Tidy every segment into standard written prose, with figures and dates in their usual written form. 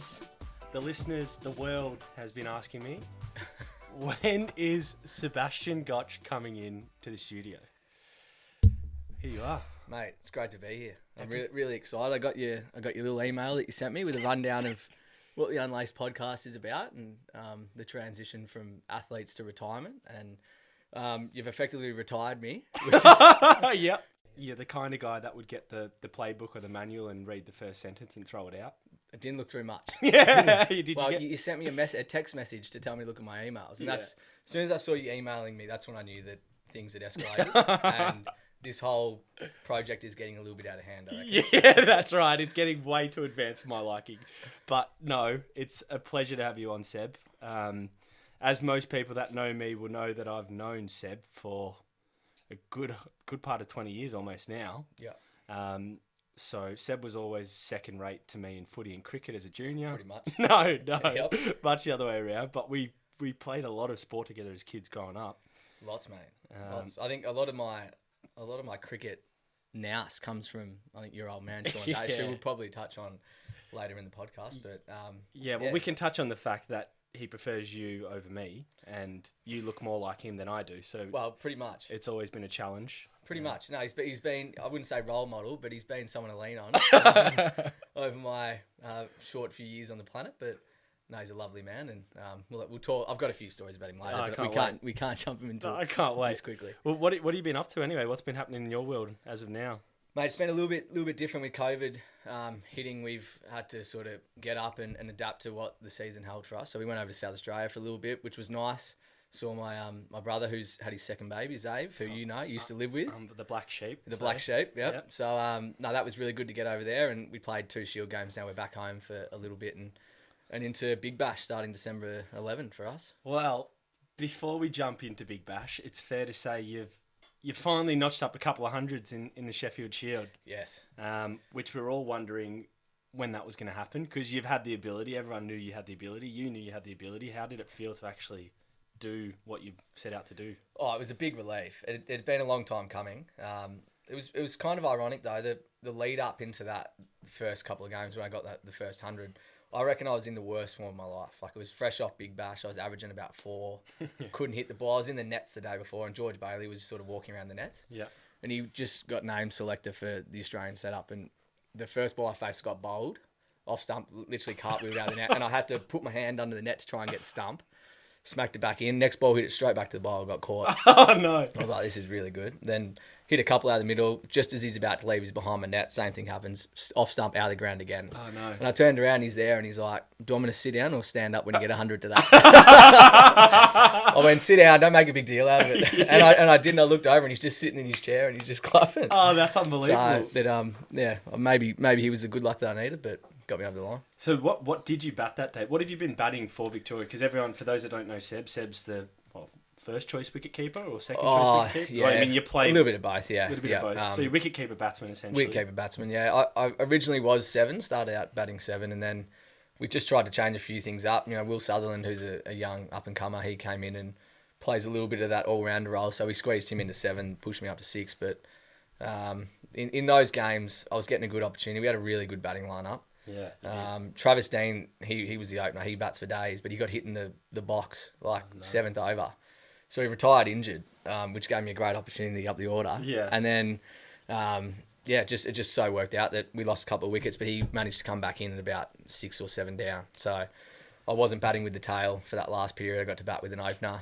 fans, the listeners, the world has been asking me, when is Sebastian Gotch coming in to the studio? Here you are. Mate, it's great to be here. I'm really excited. I got your little email that you sent me with a rundown of what the Unlaced podcast is about and the transition from athletes to retirement. And you've effectively retired me. Which is... Yep. You're the kind of guy that would get the playbook or the manual and read the first sentence and throw it out. I didn't look through much. Yeah. You sent me a text message to tell me to look at my emails. And that's, as soon as I saw you emailing me, that's when I knew that things had escalated. And this whole project is getting a little bit out of hand, I reckon. Yeah, that's right. It's getting way too advanced for my liking. But no, it's a pleasure to have you on, Seb. As most people that know me will know that I've known Seb for a good part of 20 years almost now. Yeah. So Seb was always second rate to me in footy and cricket as a junior. Pretty much. No, Yep. much the other way around. But we played a lot of sport together as kids growing up. Lots, mate. Lots. I think a lot of my cricket nous comes from, I think, your old man, Sean Dash, who we'll probably touch on later in the podcast. But we can touch on the fact that he prefers you over me, and you look more like him than I do. So, well, pretty much. It's always been a challenge. Pretty much. No, he's been, I wouldn't say role model, but he's been someone to lean on over my short few years on the planet. But no, he's a lovely man, and we'll talk. I've got a few stories about him later, but we can't jump him into I can't wait this quickly. Well, what have you been up to anyway? What's been happening in your world as of now? Mate, it's been a little bit different with COVID hitting. We've had to sort of get up and adapt to what the season held for us. So we went over to South Australia for a little bit, which was nice. Saw my brother who's had his second baby, Zave, who used to live with. The black sheep. Black sheep, yep. So that was really good to get over there, and we played 2 Shield games. Now we're back home for a little bit and into Big Bash starting December 11 for us. Well, before we jump into Big Bash, it's fair to say you've finally notched up a couple of hundreds in the Sheffield Shield. Yes. Which we're all wondering when that was going to happen, because you've had the ability. Everyone knew you had the ability. You knew you had the ability. How did it feel to actually do what you've set out to do? Oh, it was a big relief. It had been a long time coming. It was kind of ironic though, the lead up into that first couple of games when I got the first 100. I reckon I was in the worst form of my life. Like, it was fresh off Big Bash. I was averaging about 4. Couldn't hit the ball. I was in the nets the day before, and George Bailey was sort of walking around the nets. Yeah. And he just got named selector for the Australian setup. And the first ball I faced got bowled off stump, literally cartwheeled out the net. And I had to put my hand under the net to try and get stump. Smacked it back in. Next ball hit it straight back to the bowl. Got caught. Oh, no. I was like, this is really good. Then hit a couple out of the middle. Just as he's about to leave, he's behind my net. Same thing happens. Off stump, out of the ground again. Oh, no. And I turned around, he's there, and he's like, do you want me to sit down or stand up when you get 100 today? I went, sit down, don't make a big deal out of it. Yeah. And I didn't. I looked over, and he's just sitting in his chair, and he's just clapping. Oh, that's unbelievable. So, that, maybe he was the good luck that I needed, but got me over the line. So what did you bat that day? What have you been batting for Victoria? Because everyone, for those that don't know Seb's the first choice wicketkeeper or second choice wicketkeeper? Yeah. Well, I mean, you play a little bit of both, yeah. A little bit of both. So you're wicketkeeper batsman, essentially. Wicketkeeper batsman, yeah. I originally was 7, started out batting 7, and then we just tried to change a few things up. You know, Will Sutherland, who's a young up-and-comer, he came in and plays a little bit of that all-rounder role, so we squeezed him into 7, pushed me up to 6, but in those games, I was getting a good opportunity. We had a really good batting lineup. Yeah. Travis Dean, he was the opener. He bats for days, but he got hit in the box 7th over. So he retired injured, which gave me a great opportunity up the order. Yeah. And then, it just so worked out that we lost a couple of wickets, but he managed to come back in at about 6 or 7 down. So I wasn't batting with the tail for that last period. I got to bat with an opener,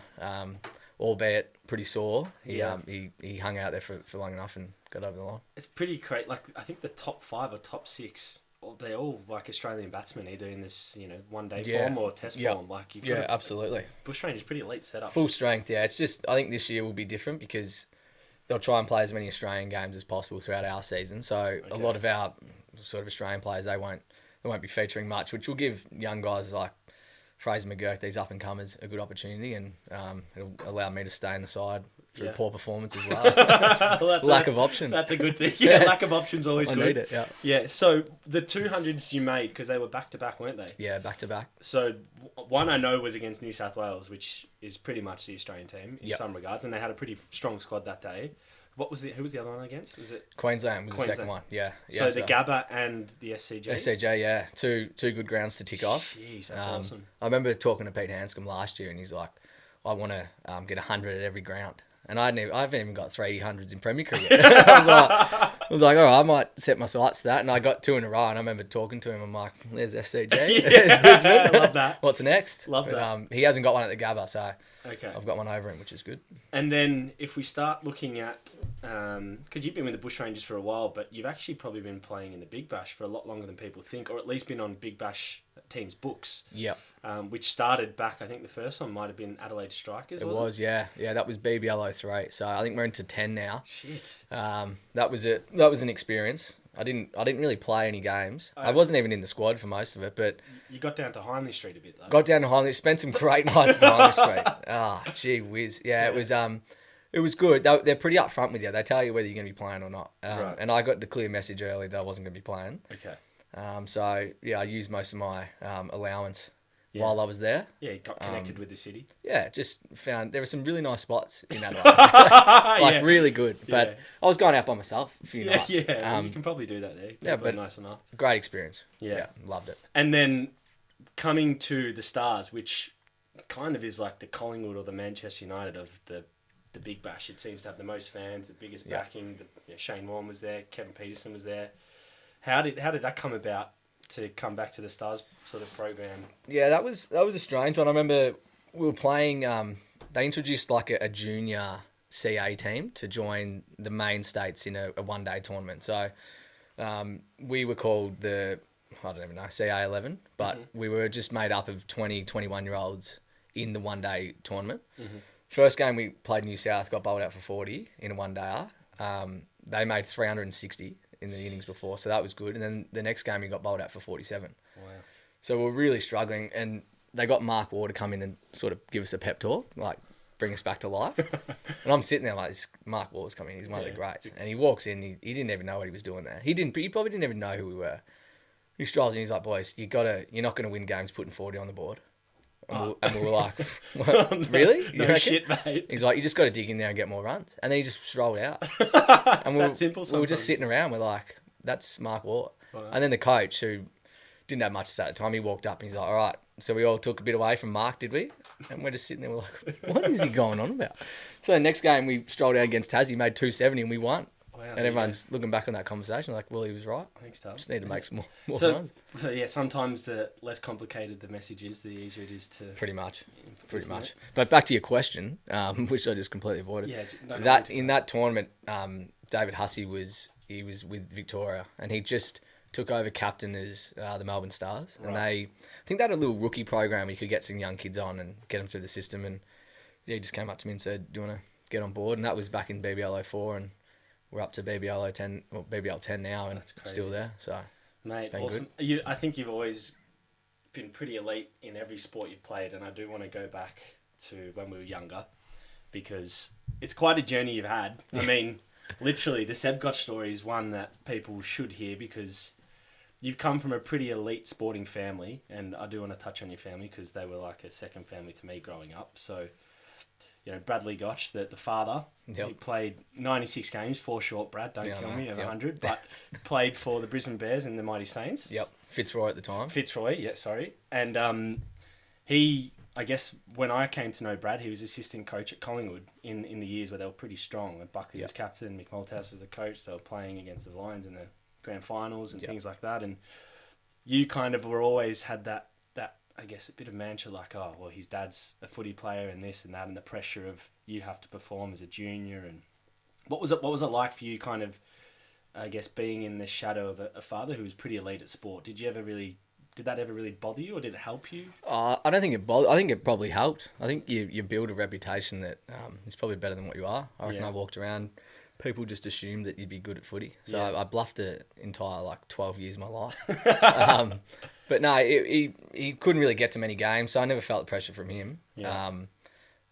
albeit pretty sore. He hung out there for long enough and got over the line. It's pretty great. Like, I think the top 5 or top 6, they're all like Australian batsmen, either in this, one-day form or test form. Like, Absolutely. Bushranger's pretty elite setup. Full strength, yeah. It's just, I think this year will be different because they'll try and play as many Australian games as possible throughout our season. So a lot of our sort of Australian players, they won't be featuring much, which will give young guys like Fraser McGurk, these up-and-comers, a good opportunity, and it'll allow me to stay in the side through poor performance as well. Lack of option. That's a good thing. Yeah, lack of option's always good. I need it, yeah. Yeah, so the 200s you made, because they were back-to-back, weren't they? Yeah, back-to-back. So one I know was against New South Wales, which is pretty much the Australian team in some regards, and they had a pretty strong squad that day. Who was the other one against? Was it Queensland was the Queensland. second one. Yeah. So the Gabba and the SCG? SCJ, yeah. Two good grounds to tick off. Jeez, that's awesome. I remember talking to Pete Hanscom last year, and he's like, I want to get 100 at every ground. And I haven't even got 300s in Premier Cricket. I was like, all right, I might set my sights to that. And I got 2 in a row. And I remember talking to him. I'm like, there's SCJ. There's Brisbane. I love that. What's next? Love that. He hasn't got one at the Gabba, so Okay. I've got one over him, which is good. And then if we start looking at, because you've been with the Bushrangers for a while, but you've actually probably been playing in the Big Bash for a lot longer than people think, or at least been on Big Bash teams' books. Yep. Which started back, I think the first one might have been Adelaide Strikers. It was, yeah. Yeah, that was BBL 03. So I think we're into 10 now. Shit. That was an experience. I didn't really play any games. I wasn't even in the squad for most of it, but You got down to Hindley Street a bit, though. got down to Hindley, spent some great nights at Hindley Street. Ah, gee whiz. Yeah, it was good. They're pretty upfront with you. They tell you whether you're going to be playing or not. Right. And I got the clear message early that I wasn't going to be playing. Okay. So yeah, I used most of my allowance Yeah. while I was there. Yeah, you got connected with the city. Yeah, just found there were some really nice spots in Adelaide. Yeah. Really good. But Yeah. I was going out by myself a few Yeah, nights. yeah. You can probably do that there. yeah, But but- nice enough. Great experience. Yeah. Loved it. And then coming to the Stars, which kind of is like the Collingwood or the Manchester United of the Big Bash. It seems to have the most fans, the biggest Yeah. backing. Shane Warne was there, Kevin Peterson was there. How did that come about to come back to the Stars sort of program? Yeah, that was a strange one. I remember we were playing. They introduced like a junior CA team to join the main states in a one-day tournament. So we were called I don't even know, CA 11, but we were just made up of 20, 21-year-olds in the one-day tournament. Mm-hmm. First game we played New South, got bowled out for 40 in a one-dayer. They made 360 in the innings before, so that was good. And then the next game we got bowled out for 47. Wow. So we were really struggling, and they got Mark Waugh to come in and sort of give us a pep talk, like bring us back to life. And I'm sitting there like, this Mark Waugh's coming, he's one of the greats. And he walks in, he didn't even know what he was doing there. He probably didn't even know who we were. He strolls in, he's like, boys, you're not going to win games putting 40 on the board. And we were like, what? Really? You No reckon? shit, mate. He's like, you just got to dig in there and get more runs. And then he just strolled out. It's that simple We were sometimes. just sitting around, we're like, that's Mark Waugh. Wow. And then the coach, who didn't have much to say at the time, he walked up and he's like, all right. So we all took a bit away from Mark, did we? And we're just sitting there, we're like, what is he going on about? So the next game, we strolled out against Tassie, made 270 and we won. Wow, And everyone's looking back on that conversation like, well, he was right. Thanks, Tom. Just need to make some more So, runs. yeah, sometimes the less complicated the message is, the easier it is to... Pretty much. implement. But back to your question, which I just completely avoided. Yeah, no, In that tournament, David Hussey was with Victoria, and he just took over captain as the Melbourne Stars, and I think they had a little rookie program where you could get some young kids on and get them through the system, and yeah, he just came up to me and said, "Do you want to get on board?" And that was back in BBL 04, and we're up to BBL 10, well, BBL 10 now, and That's crazy. still there. So Mate, been awesome. I think you've always been pretty elite in every sport you've played, and I do want to go back to when we were younger, because it's quite a journey you've had. I mean, literally, the Seb Gotch story is one that people should hear, because you've come from a pretty elite sporting family, and I do want to touch on your family because they were like a second family to me growing up. So, you know, Bradley Gotch, the father, he played 96 games, 4 short, Brad, don't kill me, of 100, but played for the Brisbane Bears and the Mighty Saints. Yep, Fitzroy at the time. Fitzroy, yeah, sorry. And he, I guess, when I came to know Brad, he was assistant coach at Collingwood in the years where they were pretty strong. And Buckley was captain, Mick Malthouse was the coach. They were playing against the Lions in the grand finals and things like that. And you kind of were always had that I guess, a bit of mantra, like, oh, well, his dad's a footy player and this and that, and the pressure of you have to perform as a junior. And what was it like for you, kind of, I guess, being in the shadow of a father who was pretty elite at sport? Did that ever really bother you, or did it help you? I don't think it bothered. I think it probably helped. I think you build a reputation that is probably better than what you are. I reckon I walked around, people just assumed that you'd be good at footy. So I bluffed the entire 12 years of my life. But no, he couldn't really get to many games, so I never felt the pressure from him. Yeah.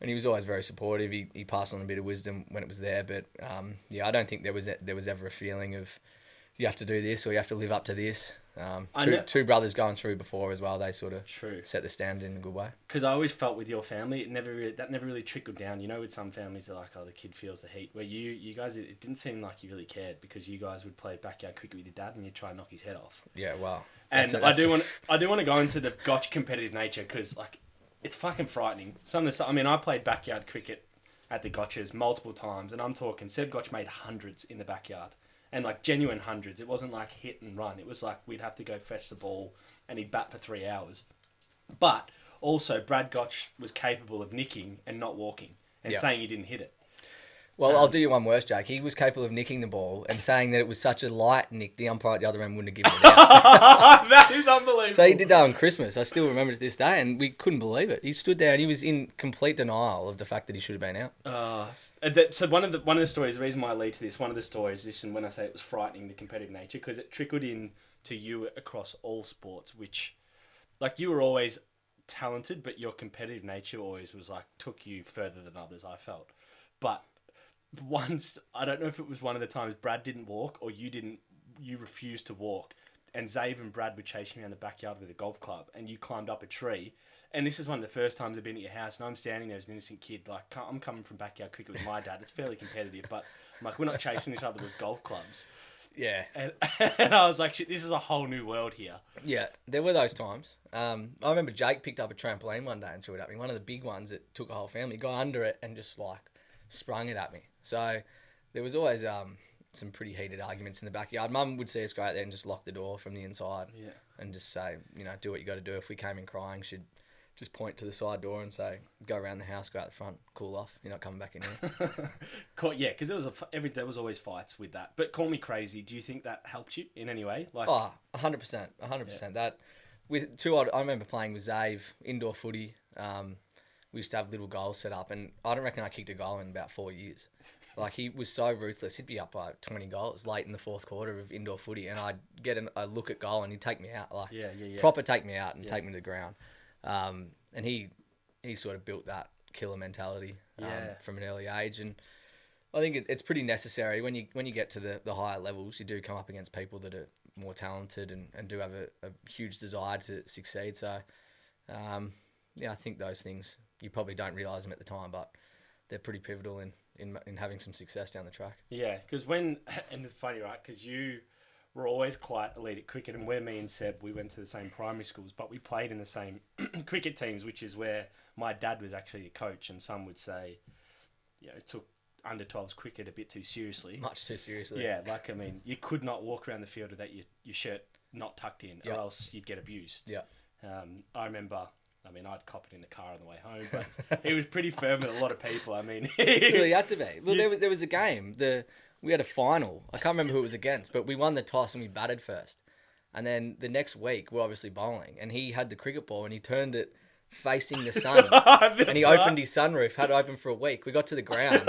And he was always very supportive. He passed on a bit of wisdom when it was there. But I don't think there was ever a feeling of, you have to do this or you have to live up to this. know- Two brothers going through before as well. They sort of True. set the standard in a good way. Because I always felt with your family, that never really trickled down. You know, with some families, they're like, oh, the kid feels the heat. Where you guys, it didn't seem like you really cared because you guys would play backyard cricket with your dad and you'd try and knock his head off. Yeah, well. And I do want to go into the Gotch competitive nature because like it's fucking frightening. Some of the stuff. I mean, I played backyard cricket at the Gotches multiple times, and I'm talking Seb Gotch made hundreds in the backyard. And like genuine hundreds. It wasn't like hit and run. It was like we'd have to go fetch the ball and he'd bat for 3 hours. But also Brad Gotch was capable of nicking and not walking and saying he didn't hit it. Well, I'll do you one worse, Jake. He was capable of nicking the ball and saying that it was such a light nick, the umpire at the other end wouldn't have given it out. That is unbelievable. So he did that on Christmas. I still remember it to this day, and we couldn't believe it. He stood there and he was in complete denial of the fact that he should have been out. So one of the stories, the reason why I lead to this, one of the stories, this, and when I say it was frightening, the competitive nature, because it trickled in to you across all sports, which, like, you were always talented, but your competitive nature always was like took you further than others, I felt. But once, I don't know if it was one of the times Brad didn't walk or you refused to walk, and Zave and Brad were chasing you around the backyard with a golf club and you climbed up a tree. And this is one of the first times I've been at your house and I'm standing there as an innocent kid, like I'm coming from backyard cricket with my dad. It's fairly competitive, but I'm like, we're not chasing each other with golf clubs. Yeah. And I was like, shit, this is a whole new world here. Yeah, there were those times. I remember Jake picked up a trampoline one day and threw it at me. One of the big ones that took a whole family. Got under it and just like sprung it at me. So there was always some pretty heated arguments in the backyard. Mum would see us go out there and just lock the door from the inside and just say, do what you got to do. If we came in crying, she'd just point to the side door and say, go around the house, go out the front, cool off. You're not coming back in here. Yeah, because there was always fights with that. But call me crazy. Do you think that helped you in any way? Like, 100%. That with I remember playing with Zave, indoor footy. We used to have little goals set up, and I don't reckon I kicked a goal in about 4 years. Like, he was so ruthless. He'd be up by 20 goals late in the fourth quarter of indoor footy, and I'd get a look at goal, and he'd take me out. Like, proper take me out and take me to the ground. And he sort of built that killer mentality from an early age, and I think it's pretty necessary when you get to the higher levels. You do come up against people that are more talented and do have a huge desire to succeed. So, I think those things, you probably don't realise them at the time, but they're pretty pivotal in having some success down the track. Yeah, because and it's funny, right, because you were always quite elite at cricket, and where me and Seb, we went to the same primary schools, but we played in the same cricket teams, which is where my dad was actually a coach, and some would say, it took under 12s cricket a bit too seriously. Much too seriously. Yeah, like, I mean, you could not walk around the field without your shirt not tucked in, or else you'd get abused. Yeah. I remember, I'd cop it in the car on the way home, but he was pretty firm with a lot of people. It really had to be. Well, there was a game. We had a final. I can't remember who it was against, but we won the toss and we batted first. And then the next week, we're obviously bowling, and he had the cricket ball and he turned it facing the sun. And he opened his sunroof, had it open for a week. We got to the ground.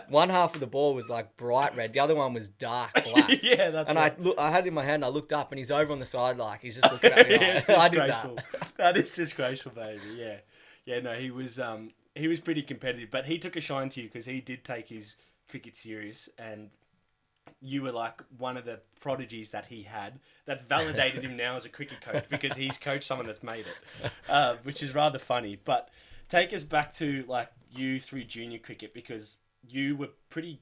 One half of the ball was like bright red. The other one was dark black. Yeah, that's and right. I had it in my hand. I looked up and he's over on the side like he's just looking at me. Like, so I did that. That is disgraceful, baby. Yeah. Yeah, no, he was pretty competitive, but he took a shine to you because he did take his cricket serious, and you were like one of the prodigies that he had that's validated him now as a cricket coach because he's coached someone that's made it, which is rather funny. But take us back to like you through junior cricket, because you were pretty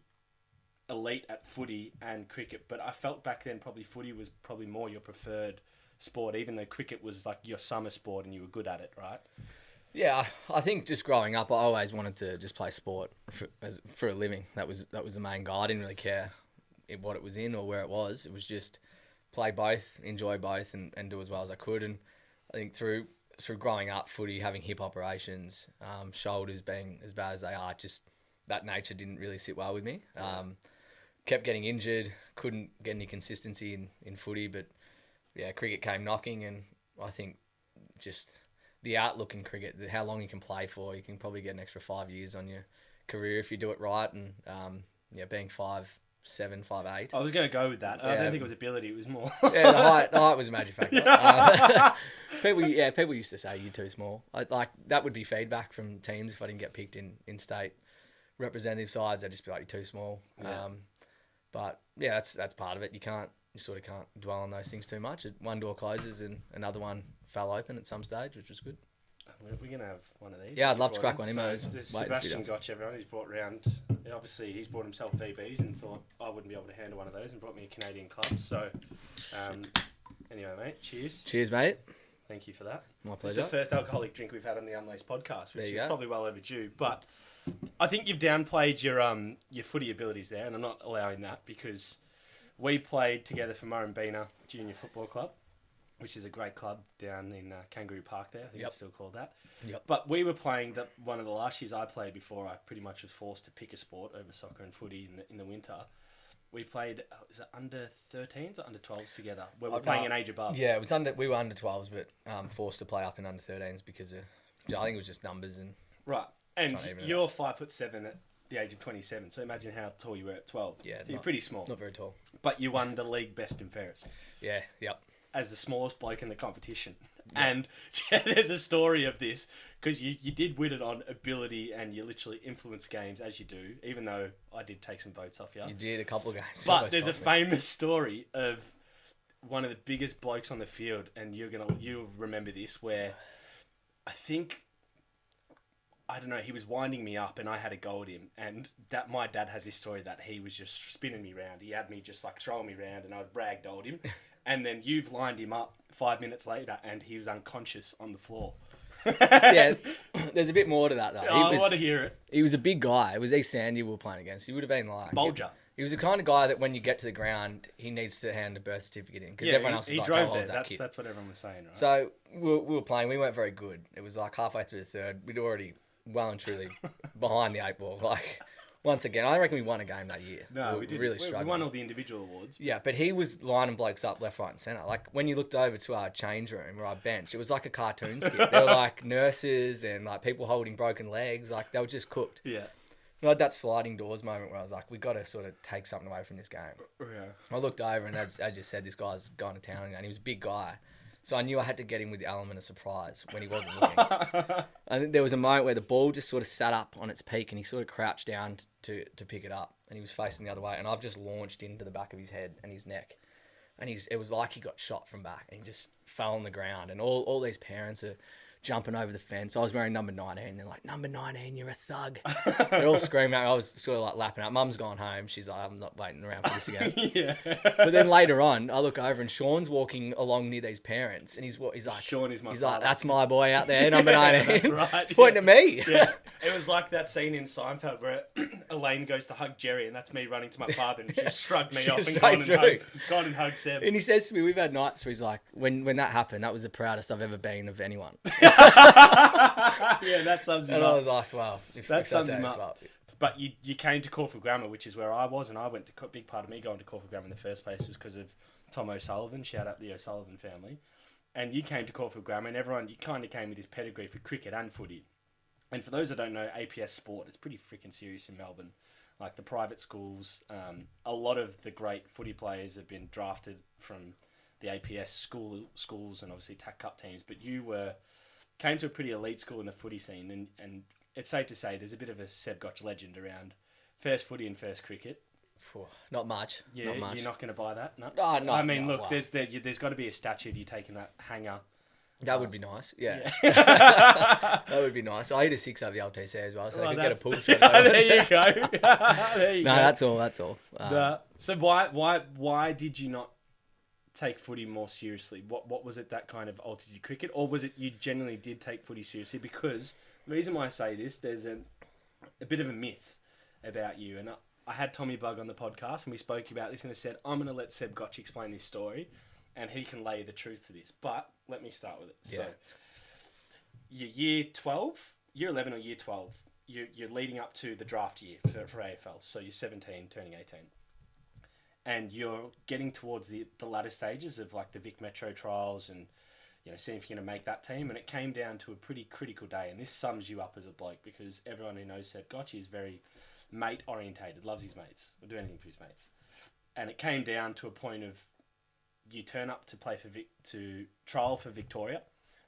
elite at footy and cricket, but I felt back then probably footy was probably more your preferred sport, even though cricket was like your summer sport and you were good at it, right? Yeah, I think just growing up, I always wanted to just play sport for a living. That was the main goal. I didn't really care what it was in or where it was. It was just play both, enjoy both, and do as well as I could. And I think through growing up, footy, having hip operations, shoulders being as bad as they are, just that nature didn't really sit well with me. Kept getting injured, couldn't get any consistency in footy, but yeah, cricket came knocking, and I think just the outlook in cricket, how long you can play for, you can probably get an extra 5 years on your career if you do it right. And being 5'7", 5'8". I was going to go with that. I don't think it was ability; it was more. The height was a major factor. People used to say you're too small. That would be feedback from teams if I didn't get picked in state representative sides. They'd just be like, you're too small. Yeah. But yeah, that's part of it. You can't you sort of can't dwell on those things too much. One door closes and another one fell open at some stage, which was good. We're going to have one of these. Yeah, I'd love to crack one in. So there's Sebastian Gotch, everyone, who's brought around. Obviously, he's bought himself VBs and thought I wouldn't be able to handle one of those and brought me a Canadian club. So, anyway, mate, cheers. Cheers, mate. Thank you for that. My pleasure. It's the first alcoholic drink we've had on the Unlaced podcast, which is go. probably well overdue. But I think you've downplayed your footy abilities there, and I'm not allowing that because we played together for Murrumbina Junior Football Club, which is a great club down in Kangaroo Park there. I think it's still called that. Yep. But we were playing one of the last years I played before I pretty much was forced to pick a sport over soccer and footy in the winter. We played, was it under 13s or under 12s together? Where we're playing an age above. Yeah, it was we were under 12s, but forced to play up in under 13s because I think it was just numbers and. Right, and you're 5'7" at the age of 27. So imagine how tall you were at 12. Yeah, so you're pretty small. Not very tall. But you won the league best and fairest. Yeah. Yep. As the smallest bloke in the competition. Yep. And there's a story of this because you did win it on ability and you literally influenced games as you do, even though I did take some votes off you. You did a couple of games. But there's a famous story of one of the biggest blokes on the field, and you'll remember this, where I think, I don't know, he was winding me up and I had a go at him, and that my dad has this story that he was just spinning me round. He had me just like throwing me round and I ragdolled him. And then you've lined him up 5 minutes later and he was unconscious on the floor. Yeah, there's a bit more to that though. I want to hear it. He was a big guy. It was East Sandy we were playing against. He would have been like... Bulger. He was the kind of guy that when you get to the ground, he needs to hand a birth certificate in. Because everyone else is he like, drove how old's there. that kid? That's what everyone was saying, right? So we were playing. We weren't very good. It was like halfway through the third. We'd already well and truly behind the eight ball. Like... Once again, I reckon we won a game that year. No, we did. Really struggling. We won all the individual awards. Yeah, but he was lining blokes up left, right and centre. Like, when you looked over to our change room or our bench, it was like a cartoon skit. There were, like, nurses and, like, people holding broken legs. Like, they were just cooked. Yeah. I had that sliding doors moment where I was like, we've got to sort of take something away from this game. Yeah. I looked over and, as you said, this guy's gone to town and he was a big guy. So I knew I had to get him with the element of surprise when he wasn't looking. I think there was a moment where the ball just sort of sat up on its peak and he sort of crouched down to pick it up. And he was facing the other way. And I've just launched into the back of his head and his neck. And it was like he got shot from back. And he just fell on the ground. And all these parents are jumping over the fence. I was wearing number 19. They're like, number 19, you're a thug. They're all screaming at me. I was sort of like lapping out. Mum's gone home. She's like, I'm not waiting around for this again. Yeah. But then later on, I look over and Sean's walking along near these parents. And he's like, Sean is my He's father. like, that's my boy out there, number 19. That's right. Pointing at me. Yeah. It was like that scene in Seinfeld where Elaine goes to hug Jerry and that's me running to my father and she just shrugged me off and gone and hugged Seb. And he says to me, we've had nights where he's like, when that happened, that was the proudest I've ever been of anyone. Yeah, that sums him And up. I was like, wow. That sums him up. But you came to Caulfield Grammar, which is where I was, and I went to, a big part of me going to Caulfield Grammar in the first place was because of Tom O'Sullivan. Shout out the O'Sullivan family. And you came to Caulfield Grammar, and you kind of came with this pedigree for cricket and footy. And for those that don't know, APS sport, it's pretty freaking serious in Melbourne. Like the private schools, a lot of the great footy players have been drafted from the APS schools and obviously TAC Cup teams. But you came to a pretty elite school in the footy scene, and it's safe to say there's a bit of a Seb Gotch legend around first footy and first cricket. Not much. Yeah, not much. You're not going to buy that? No. Oh, no. I mean, no, look, wow. there's got to be a statue of you taking that hanger. That would be nice. Yeah. That would be nice. I eat a 6 over the LTC as well, so I could get a pull shot. There you go. There you go. No, that's all. So why did you not take footy more seriously? What was it that kind of altered your cricket, or was it you genuinely did take footy seriously? Because the reason why I say this, there's a bit of a myth about you, and I had Tommy Bugg on the podcast, and we spoke about this, and I said I'm going to let Seb Gotch explain this story, and he can lay the truth to this. But let me start with it. Yeah. So, your year 12, year 11 or year 12, you're leading up to the draft year for AFL. So you're 17, turning 18. And you're getting towards the latter stages of like the Vic Metro trials and, you know, seeing if you're going to make that team. And it came down to a pretty critical day. And this sums you up as a bloke because everyone who knows Seb Gotch is very mate orientated, loves his mates, will do anything for his mates. And it came down to a point of you turn up to play to trial for Victoria,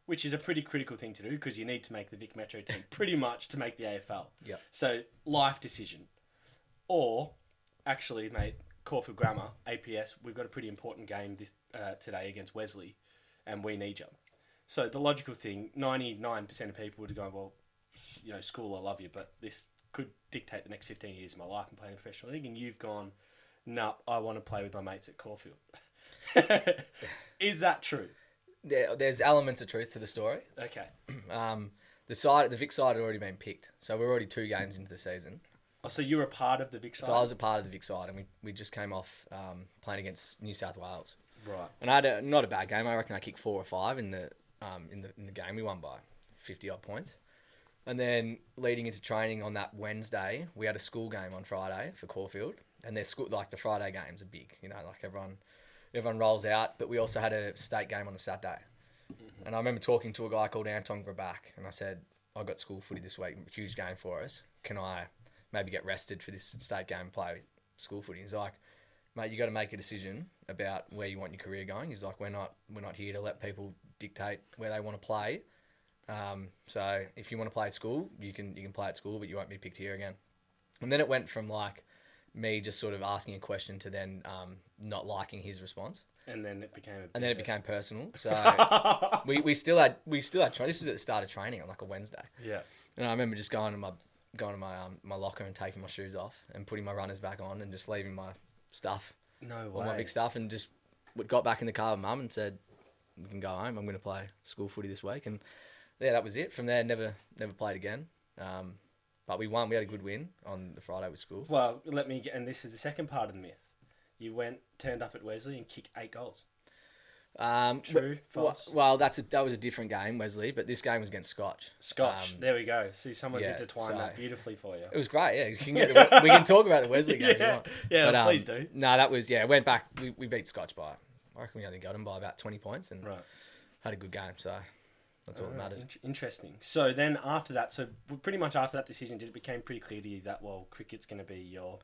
which is a pretty critical thing to do because you need to make the Vic Metro team pretty much to make the AFL. Yeah. So life decision, or actually, mate, Caulfield Grammar, APS, we've got a pretty important game this today against Wesley, and we need you. So the logical thing, 99% of people would go, well, school, I love you, but this could dictate the next 15 years of my life and playing professional league. And you've gone, no, I want to play with my mates at Caulfield. Is that true? There's elements of truth to the story. Okay. The Vic side had already been picked, so we're already 2 games into the season. Oh, so you were a part of the Vic side? So I was a part of the Vic side, and we just came off playing against New South Wales. Right. And I had not a bad game. I reckon I kicked 4 or 5 in the game. We won by 50 odd points. And then leading into training on that Wednesday, we had a school game on Friday for Caulfield, and their school, like the Friday games are big. Everyone rolls out, but we also had a state game on a Saturday. Mm-hmm. And I remember talking to a guy called Anton Grabak, and I said, I've got school footy this week, huge game for us. Can I maybe get rested for this state game and play school footy? He's like, mate, you got to make a decision about where you want your career going. He's like, we're not here to let people dictate where they want to play. So if you want to play at school, you can play at school, but you won't be picked here again. And then it went from like me just sort of asking a question to then not liking his response. And then it became personal. So we still had training. This was at the start of training on like a Wednesday. Yeah. And I remember just going to my locker and taking my shoes off and putting my runners back on and just leaving my stuff. No way. All my big stuff, and just got back in the car with Mum and said, we can go home. I'm going to play school footy this week. And yeah, that was it. From there, never played again. But we won. We had a good win on the Friday with school. Well, and this is the second part of the myth. You turned up at Wesley and kicked 8 goals. True, false? Well, that was a different game, Wesley, but this game was against Scotch. There we go. See, someone's intertwined that beautifully for you. It was great, yeah. We can talk about the Wesley game if you want. Yeah, but, please do. No, that was, went back. We beat Scotch by, I reckon we only got them by about 20 points and had a good game, so that's all that mattered. Interesting. So then after that, pretty much after that decision, it became pretty clear to you that, well, cricket's going to be your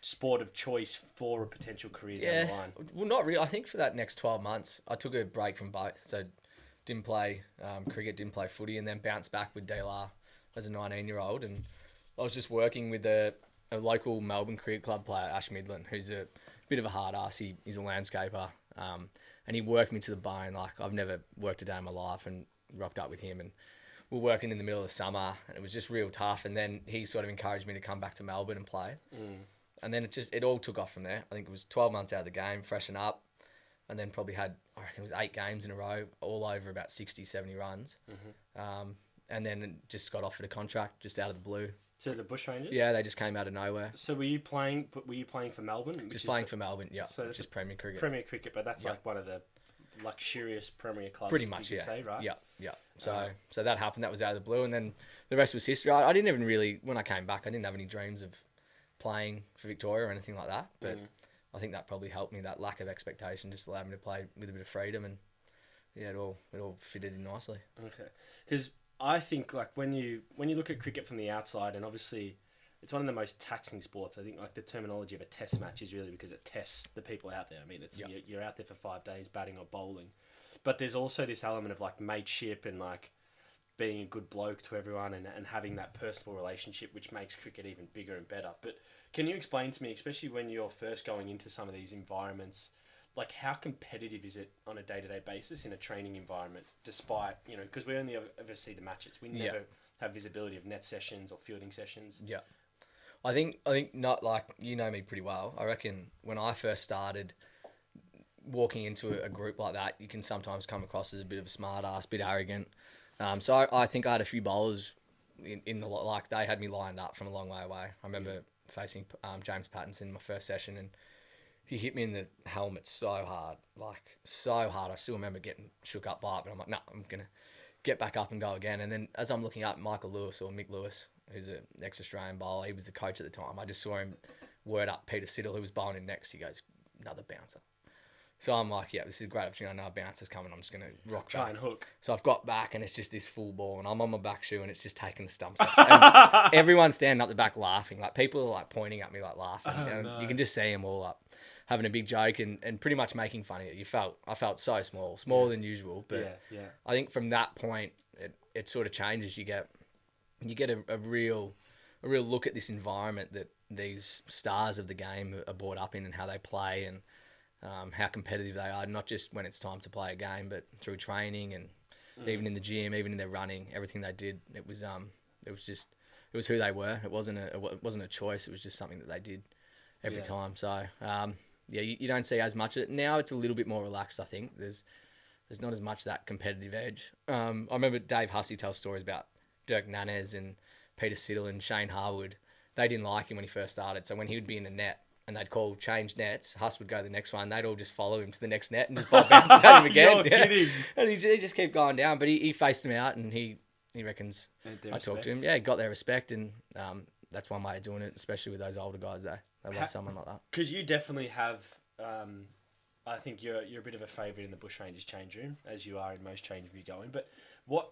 sport of choice for a potential career down the line? Well, not really. I think for that next 12 months, I took a break from both. So didn't play cricket, didn't play footy, and then bounced back with DLR as a 19-year-old. And I was just working with a local Melbourne cricket club player, Ash Midland, who's a bit of a hard ass. He's a landscaper. And he worked me to the bone. Like, I've never worked a day in my life, and rocked up with him. And we were working in the middle of the summer, and it was just real tough. And then he sort of encouraged me to come back to Melbourne and play. And then it all took off from there. I think it was 12 months out of the game, freshen up, and then probably had, I reckon it was 8 games in a row, all over about 60, 70 runs. And then just got offered a contract just out of the blue. To the Bushrangers? Yeah, they just came out of nowhere. So were you playing for Melbourne? Just playing for Melbourne, yeah. So just Premier Cricket. Premier Cricket, but that's like one of the luxurious Premier clubs. Pretty much, yeah. Say, right? Yeah. So that happened. That was out of the blue, and then the rest was history. I didn't even really, when I came back, I didn't have any dreams of playing for Victoria or anything like that, but I think that probably helped me. That lack of expectation just allowed me to play with a bit of freedom, and it all fitted in nicely. Okay, because I think like when you look at cricket from the outside, and obviously it's one of the most taxing sports. I think like the terminology of a test match is really because it tests the people out there. I mean, it's you're out there for 5 days batting or bowling, but there's also this element of like mateship and like being a good bloke to everyone and having that personal relationship, which makes cricket even bigger and better. But can you explain to me, especially when you're first going into some of these environments, like how competitive is it on a day-to-day basis in a training environment, despite, because we only ever see the matches. We never have visibility of net sessions or fielding sessions. Yeah. I think not, like, you know me pretty well. I reckon when I first started walking into a group like that, you can sometimes come across as a bit of a smart ass, a bit arrogant. So I think I had a few bowlers in the like they had me lined up from a long way away. I remember facing James Pattinson in my first session, and he hit me in the helmet so hard. I still remember getting shook up by it, but I'm like, no, I'm gonna get back up and go again. And then as I'm looking up, Michael Lewis, or Mick Lewis, who's an ex-Australian bowler, he was the coach at the time. I just saw him word up Peter Siddle, who was bowling in next. He goes, another bouncer. So I'm like, yeah, this is a great opportunity. I know a bouncer's coming. I'm just going to rock Try back. And hook. So I've got back, and it's just this full ball, and I'm on my back shoe, and it's just taking the stumps up. And everyone's standing up the back laughing. Like, people are, like, pointing at me, like, laughing. No. You can just see them all up having a big joke and pretty much making fun of it. I felt so small, smaller than usual. But I think from that point, it sort of changes. You get a real real look at this environment that these stars of the game are brought up in and how they play and how competitive they are, not just when it's time to play a game, but through training and even in the gym, even in their running, everything they did. It was who they were. It wasn't a choice. It was just something that they did every time. So you don't see as much of it now. It's a little bit more relaxed. I think there's not as much that competitive edge. I remember Dave Hussey tells stories about Dirk Nannes and Peter Siddle and Shane Harwood. They didn't like him when he first started. So when he would be in a net and they'd call change nets, Huss would go to the next one. They'd all just follow him to the next net and just bounce at him again. You're kidding. And he just kept going down. But he faced them out and he reckons I talked to him. Yeah, he got their respect and that's one way of doing it, especially with those older guys there. They love someone like that. Because you definitely have... I think you're a bit of a favourite in the Bushrangers change room, as you are in most change rooms you're going. But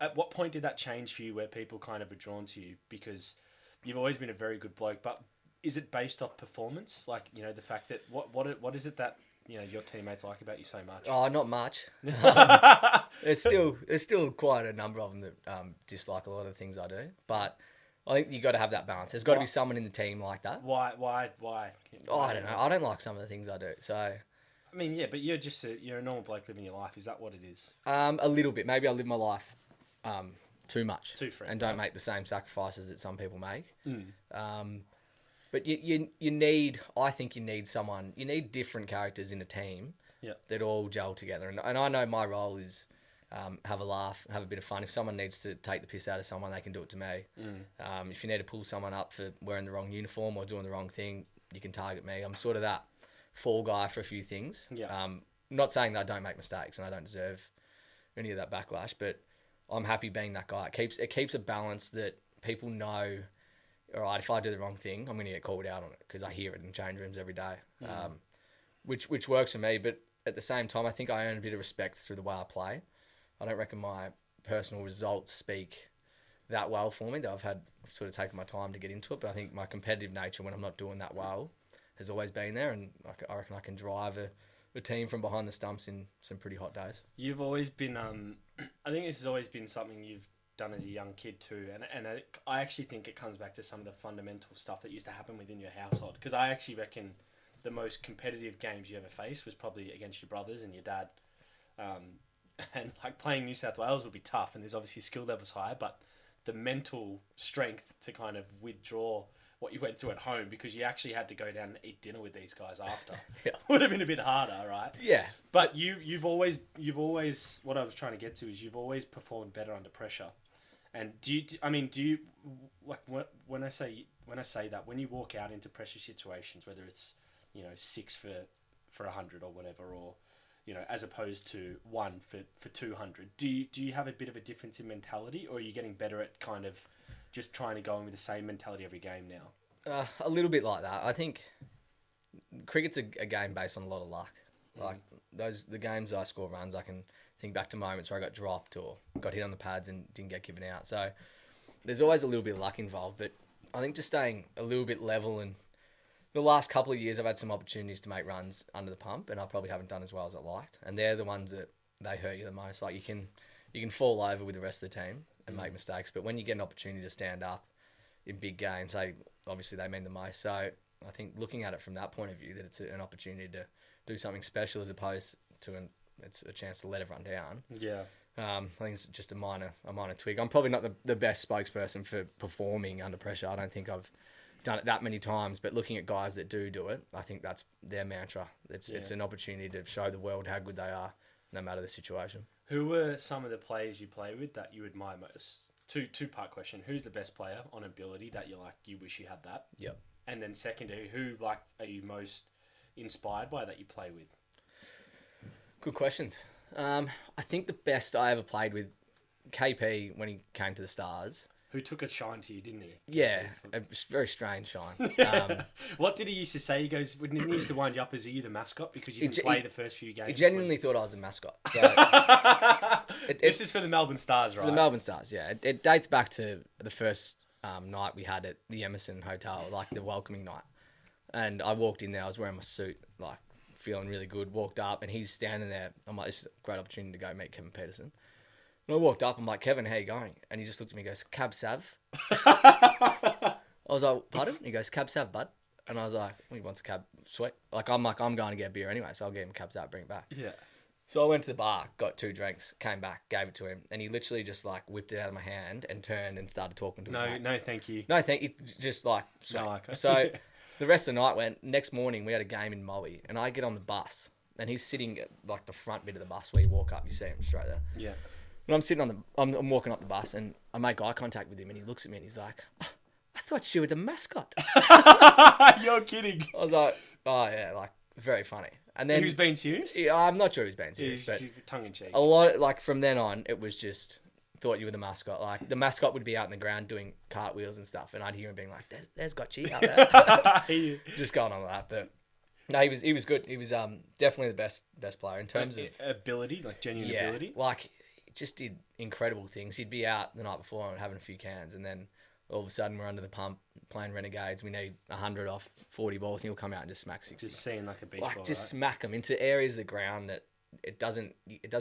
at what point did that change for you where people kind of were drawn to you? Because you've always been a very good bloke, but is it based off performance? Like, the fact that what is it that, your teammates like about you so much? Oh, not much. There's still quite a number of them that dislike a lot of the things I do. But I think you got to have that balance. There's got to be someone in the team like that. Why? Oh, I don't know. I don't like some of the things I do. So... I mean, yeah, but you're just you're a normal bloke living your life. Is that what it is? A little bit. Maybe I live my life too much. Too free. And don't make the same sacrifices that some people make. But you need, I think you need someone, you need different characters in a team that all gel together. And I know my role is have a laugh, have a bit of fun. If someone needs to take the piss out of someone, they can do it to me. If you need to pull someone up for wearing the wrong uniform or doing the wrong thing, you can target me. I'm sort of that fall guy for a few things. Not saying that I don't make mistakes and I don't deserve any of that backlash, but I'm happy being that guy. It keeps a balance that people know, all right, if I do the wrong thing, I'm going to get called out on it because I hear it in change rooms every day, which works for me. But at the same time, I think I earn a bit of respect through the way I play. I don't reckon my personal results speak that well for me, though I've sort of taken my time to get into it. But I think my competitive nature when I'm not doing that well has always been there, and I reckon I can drive a team from behind the stumps in some pretty hot days. You've always been, I think this has always been something you've done as a young kid too, and I actually think it comes back to some of the fundamental stuff that used to happen within your household, because I actually reckon the most competitive games you ever faced was probably against your brothers and your dad, and like playing New South Wales would be tough, and there's obviously skill levels high, but the mental strength to kind of withdraw what you went through at home because you actually had to go down and eat dinner with these guys after would have been a bit harder, right? Yeah. But you've always what I was trying to get to is you've always performed better under pressure. And do you like when I say that, when you walk out into pressure situations, whether it's 6 for 100 or whatever, or as opposed to 1 for 200, do you have a bit of a difference in mentality, or are you getting better at kind of just trying to go in with the same mentality every game now? A little bit like that. I think cricket's a game based on a lot of luck. Like the games I score runs, I can think back to moments where I got dropped or got hit on the pads and didn't get given out. So there's always a little bit of luck involved. But I think just staying a little bit level, and the last couple of years I've had some opportunities to make runs under the pump, and I probably haven't done as well as I liked. And they're the ones that they hurt you the most. Like you can fall over with the rest of the team and make mistakes, but when you get an opportunity to stand up in big games, obviously they mean the most. So I think looking at it from that point of view, that it's an opportunity to do something special as opposed to it's a chance to let everyone down. Yeah. I think it's just a minor twig. I'm probably not the best spokesperson for performing under pressure. I don't think I've done it that many times, but looking at guys that do it, I think that's their mantra. It's an opportunity to show the world how good they are, no matter the situation. Who were some of the players you play with that you admire most? Two-part question. Who's the best player on ability that you wish you had that? Yep. And then secondary, who are you most inspired by that you play with? Good questions. I think the best I ever played with, KP, when he came to the Stars. Who took a shine to you, didn't he? Yeah, a very strange shine. What did he used to say? He goes, when he used to wind you up, is you the mascot because you didn't play the first few games? He genuinely thought I was the mascot. So this is for the Melbourne Stars, right? For the Melbourne Stars, yeah. It dates back to the first night we had at the Emerson Hotel, like the welcoming night. And I walked in there, I was wearing my suit, like feeling really good, walked up, and he's standing there. I'm like, this is a great opportunity to go meet Kevin Peterson. And I walked up, I'm like, Kevin, how you going? And he just looked at me and goes, Cab Sav? I I was like, pardon? He goes, cab sav, bud. And I was like, well, he wants a cab, sweet. I'm going to get a beer anyway, so I'll get him a cab sav, bring it back. Yeah. So I went to the bar, got 2 drinks, came back, gave it to him, and he literally just like whipped it out of my hand and turned and started talking to his mate. No, thank you. No, thank you. Just like, sweet. No, okay. So the rest of the night went, next morning we had a game in Moe, and I get on the bus, and he's sitting at like the front bit of the bus where you walk up, you see him straight there. Yeah. And I'm sitting I'm walking up the bus, and I make eye contact with him, and he looks at me and he's like, oh, I thought you were the mascot. You're kidding. I was like, oh yeah, like very funny. And then He was being serious? Yeah, I'm not sure he was being serious, but tongue in cheek. a lot like from then on, it was just thought you were the mascot. Like the mascot would be out in the ground doing cartwheels and stuff, and I'd hear him being like, "There's Gotchy out there," just going on with that. But no, he was good. He was definitely the best player in terms of ability, like genuine ability. Like he just did incredible things. He'd be out the night before and having a few cans, and then all of a sudden we're under the pump playing Renegades. We need 100 off 40 balls, and he'll come out and just smack 60. Just seeing like a beach like ball, just right? smack them into areas of the ground that it doesn't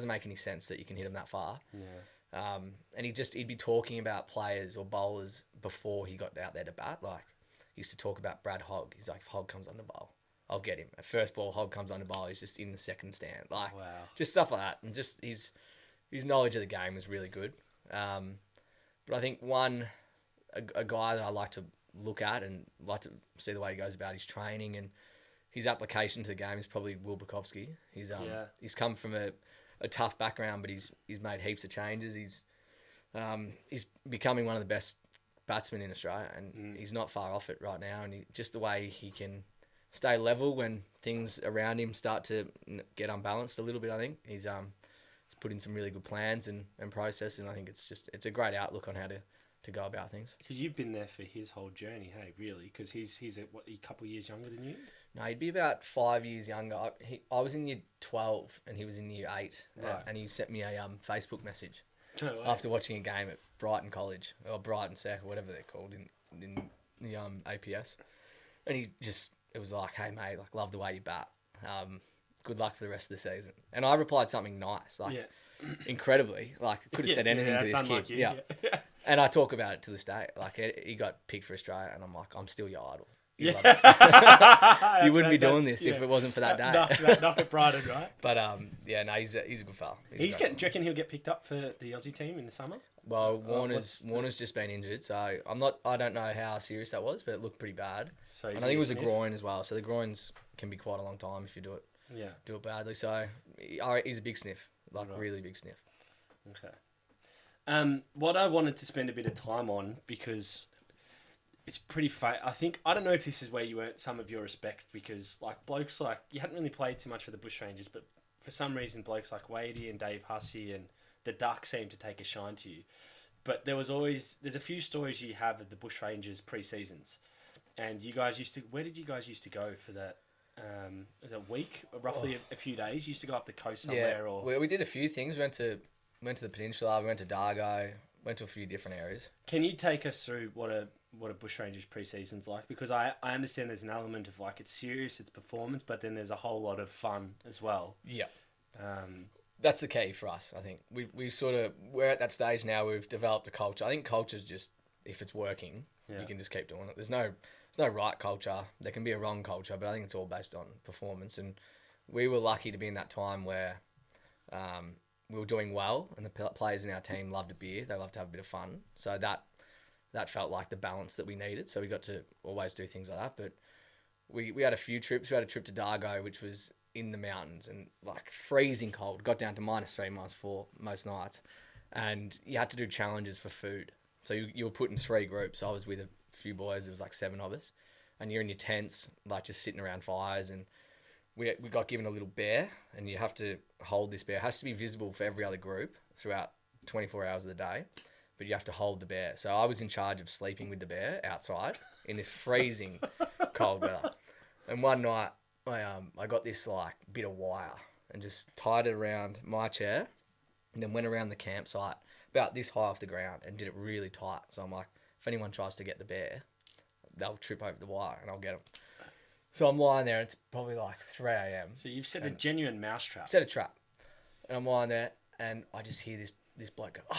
make any sense that you can hit them that far. Yeah. And he'd be talking about players or bowlers before he got out there to bat. Like he used to talk about Brad Hogg. He's like, if Hogg comes on the bowl, I'll get him. At first ball, Hogg comes on the bowl. He's just in the second stand. Like Wow. just stuff like that. And just his knowledge of the game was really good. But I think a guy that I like to look at and like to see the way he goes about his training and his application to the game is probably Will Bukowski. He's come from a tough background, but he's made heaps of changes. He's becoming one of the best batsmen in Australia, and he's not far off it right now. And just the way he can stay level when things around him start to get unbalanced a little bit, I think he's put in some really good plans and process, and I think it's a great outlook on how to go about things. Because you've been there for his whole journey, hey, really? Because he's a couple of years younger than you? No, he'd be about 5 years younger. I was in year 12 and he was in year 8. Right. And he sent me a Facebook message No way. after watching a game at Brighton College, or Brighton Sec, or whatever they're called in the APS. And it was like, hey mate, like love the way you bat. Good luck for the rest of the season. And I replied something nice, like incredibly, like could have said anything to this kid. Yeah. And I talk about it to this day. Like he got picked for Australia, and I'm like, I'm still your idol. You wouldn't be doing this if it wasn't for that day. Knock at Brighton, right? But he's a good fella. Do you reckon he'll get picked up for the Aussie team in the summer? Well, Warner's just been injured, so I don't know how serious that was, but it looked pretty bad. So and I think it was a groin as well. So the groins can be quite a long time if you do it badly. So he's a big sniff, really big sniff. Okay. What I wanted to spend a bit of time on, because it's pretty I don't know if this is where you earned some of your respect, because like blokes like you hadn't really played too much for the Bushrangers, but for some reason blokes like Wadey and Dave Hussey and the Duck seemed to take a shine to you. But there's a few stories you have of the Bushrangers pre-seasons, and you guys where did you guys used to go for that? Was it a week, roughly a few days? You used to go up the coast somewhere, or we did a few things. We went to the Peninsula. We went to Dargo. Went to a few different areas. Can you take us through what a Bushrangers pre-season's like? Because I understand there's an element of like it's serious, it's performance, but then there's a whole lot of fun as well. Yeah. That's the key for us, I think. We're at that stage now, we've developed a culture. I think culture's just, if it's working, you can just keep doing it. There's no right culture. There can be a wrong culture, but I think it's all based on performance. And we were lucky to be in that time where we were doing well, and the players in our team loved a beer. They loved to have a bit of fun. So that felt like the balance that we needed. So we got to always do things like that. But we had a few trips. We had a trip to Dargo, which was in the mountains and like freezing cold. Got down to -3, -4 most nights. And you had to do challenges for food. So you were put in 3 groups. I was with a few boys. There was like 7 of us. And you're in your tents, like just sitting around fires. And we got given a little bear, and you have to hold this bear. It has to be visible for every other group throughout 24 hours of the day, but you have to hold the bear. So I was in charge of sleeping with the bear outside in this freezing cold weather. And one night I got this like bit of wire and just tied it around my chair, and then went around the campsite about this high off the ground and did it really tight. So I'm like, if anyone tries to get the bear, they'll trip over the wire and I'll get them. So I'm lying there, and it's probably like 3 a.m. So you've set a genuine mousetrap. Set a trap. And I'm lying there, and I just hear this bloke go,